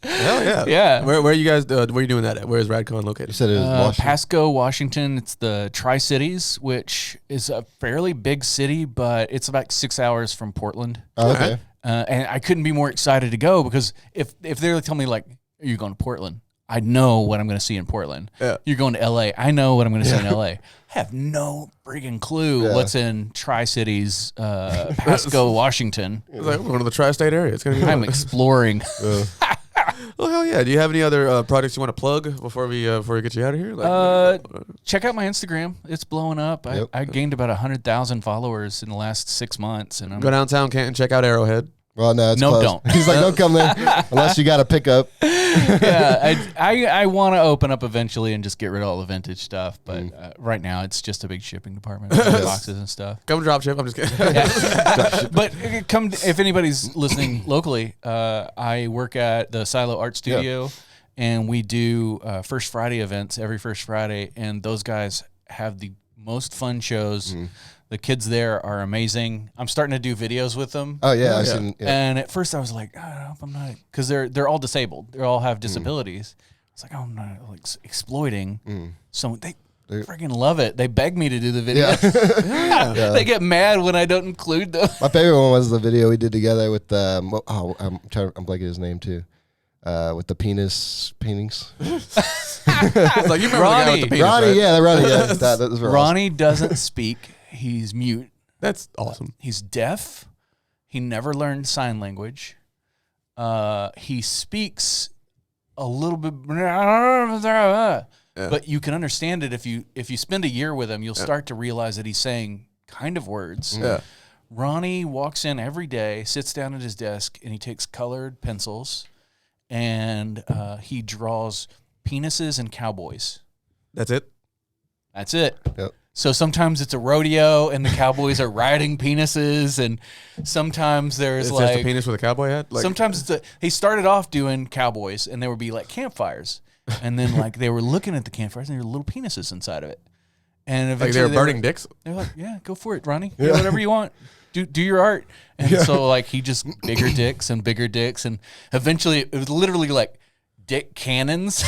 Hell yeah. Yeah. Where are you guys, where are you doing that at? Where is RadCon located? You said it was Washington. Pasco, Washington. It's the Tri-Cities, which is a fairly big city, but it's about 6 hours from Portland. Oh, okay. And I couldn't be more excited to go because if they tell me like, are you going to Portland? I know what I'm going to see in Portland. Yeah. You're going to LA. I know what I'm going to see in LA. I have no friggin' clue what's in Tri-Cities, Pasco, Washington. It's like, we're going to the tri-state area. It's going to be I'm exploring. Well, hell yeah. Do you have any other projects you want to plug before we get you out of here? Check out my Instagram. It's blowing up. I gained about 100,000 followers in the last 6 months. And go downtown Canton, check out Arrowhead. Well, no, it's closed. Don't. He's like, don't come there unless you got a pickup. Yeah, I want to open up eventually and just get rid of all the vintage stuff. But right now, it's just a big shipping department, boxes and stuff. Come drop ship. I'm just kidding. Yeah. But come if anybody's listening locally. I work at the Silo Art Studio, and we do First Friday events every First Friday, and those guys have the most fun shows. The kids there are amazing. I'm starting to do videos with them. Oh yeah, I've seen. Yeah. And at first I was like, I don't know if I'm not, because they're all disabled. They all have disabilities. It's like, I'm not like exploiting. So they freaking love it. They beg me to do the videos. They get mad when I don't include them. My favorite one was the video we did together with I'm blanking his name too. With the penis paintings. It's like, you remember the guy with the penis, Ronnie, right? Ronnie, yeah. That was Ronnie doesn't speak. He's mute. That's awesome. He's deaf. He never learned sign language. He speaks a little bit, but you can understand it if you spend a year with him. You'll start to realize that he's saying kind of words. Yeah. Ronnie walks in every day, sits down at his desk, and he takes colored pencils, and he draws penises and cowboys. That's it? That's it. Yep. So sometimes it's a rodeo and the cowboys are riding penises, and sometimes there's it's like just a penis with a cowboy hat. Like, sometimes he started off doing cowboys, and there would be like campfires, and then like they were looking at the campfires and there were little penises inside of it, and eventually like they were burning dicks. They're like, yeah, go for it, Ronnie. Do whatever you want. Do your art. And so like he just bigger dicks, and eventually it was literally like dick cannons.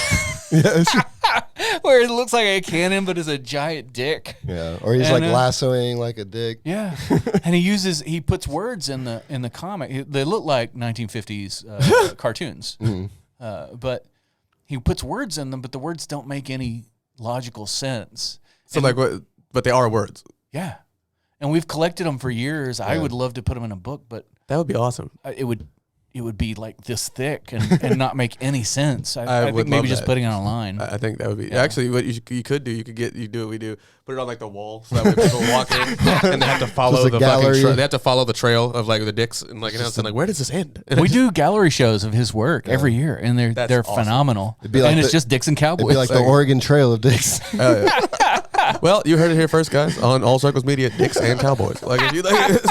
Where it looks like a cannon, but it's a giant dick. Yeah, or he's like lassoing like a dick. Yeah, and he puts words in the comic. They look like 1950s cartoons, but he puts words in them, but the words don't make any logical sense. So like what? But they are words. Yeah, and we've collected them for years. I would love to put them in a book, but that would be awesome. it would be like this thick and not make any sense. I think maybe just putting it online. I think that would be actually what you could do. You do what we do. Put it on like the wall, so that way people walk in and they have to follow the gallery. fucking. They have to follow the trail of like the dicks and like like where does this end? We do gallery shows of his work every year, and they're awesome. Phenomenal. It'd be like it's just dicks and cowboys. It'd be like the Oregon Trail of dicks. Well, you heard it here first, guys, on All Circles Media, dicks and cowboys. Like if you like,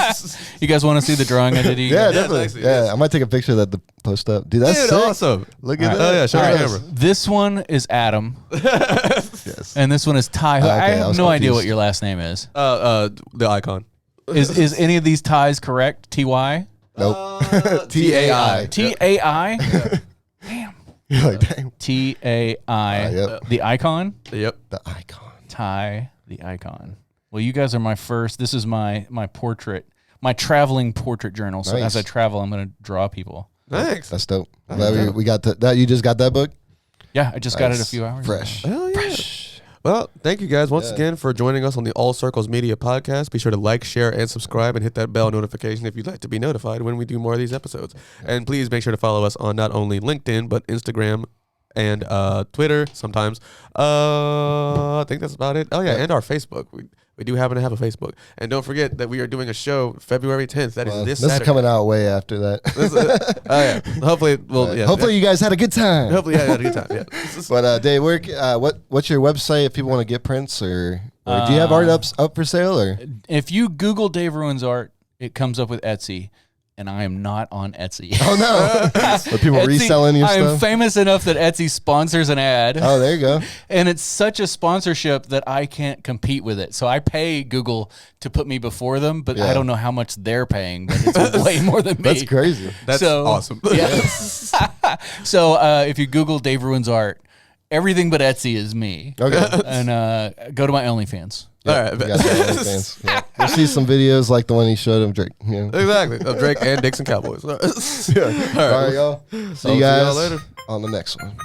you guys want to see the drawing I did? Yeah, definitely. Yeah, I might take a picture of that to post up. Dude, that's sick. Awesome. Look at that. Oh yeah, show the camera. This one is Adam. Yes. And this one is Tai. Okay, I have no idea confused. what your last name is. The icon. Is any of these ties correct? T-Y? Nope. T-A-I. T-A-I? Damn. You're like, dang. T-A-I. Yep. The icon? Yep. The icon. Tai, the icon. Well, you guys are my first. This is my portrait, my traveling portrait journal. So Nice. as I travel, I'm going to draw people. Thanks. That's dope. We got that. You just got that book? Yeah, I just got it a few hours Fresh. ago. Hell yeah. Well, thank you guys once again for joining us on the All Circles Media podcast. Be sure to like, share, and subscribe, and hit that bell notification if you'd like to be notified when we do more of these episodes. And please make sure to follow us on not only LinkedIn, but Instagram and Twitter sometimes. I think that's about it. Oh, yeah, and our Facebook. We do happen to have a Facebook. And don't forget that we are doing a show February 10th. That is this Saturday. This is coming out way after that. Oh, yeah. Hopefully, hopefully you guys had a good time. Hopefully, you had a good time. Yeah. But Dave, what's your website if people want to get prints or do you have art up for sale or? If you Google DaveRuinsArt, it comes up with Etsy. And I am not on Etsy. Oh, no. Are people Etsy, reselling your I stuff? am famous enough that Etsy sponsors an ad. Oh, there you go. And it's such a sponsorship that I can't compete with it. So I pay Google to put me before them, but I don't know how much they're paying. But it's way more than me. That's crazy. That's awesome. Yeah. So if you Google DaveRuinsArt, everything but Etsy is me. Okay. And go to my OnlyFans. All right. We got that on OnlyFans. Yeah. We'll see some videos like the one he showed of Drake. Yeah. Exactly. Of Drake and Dicks and Cowboys. All right, y'all. See you guys later on the next one.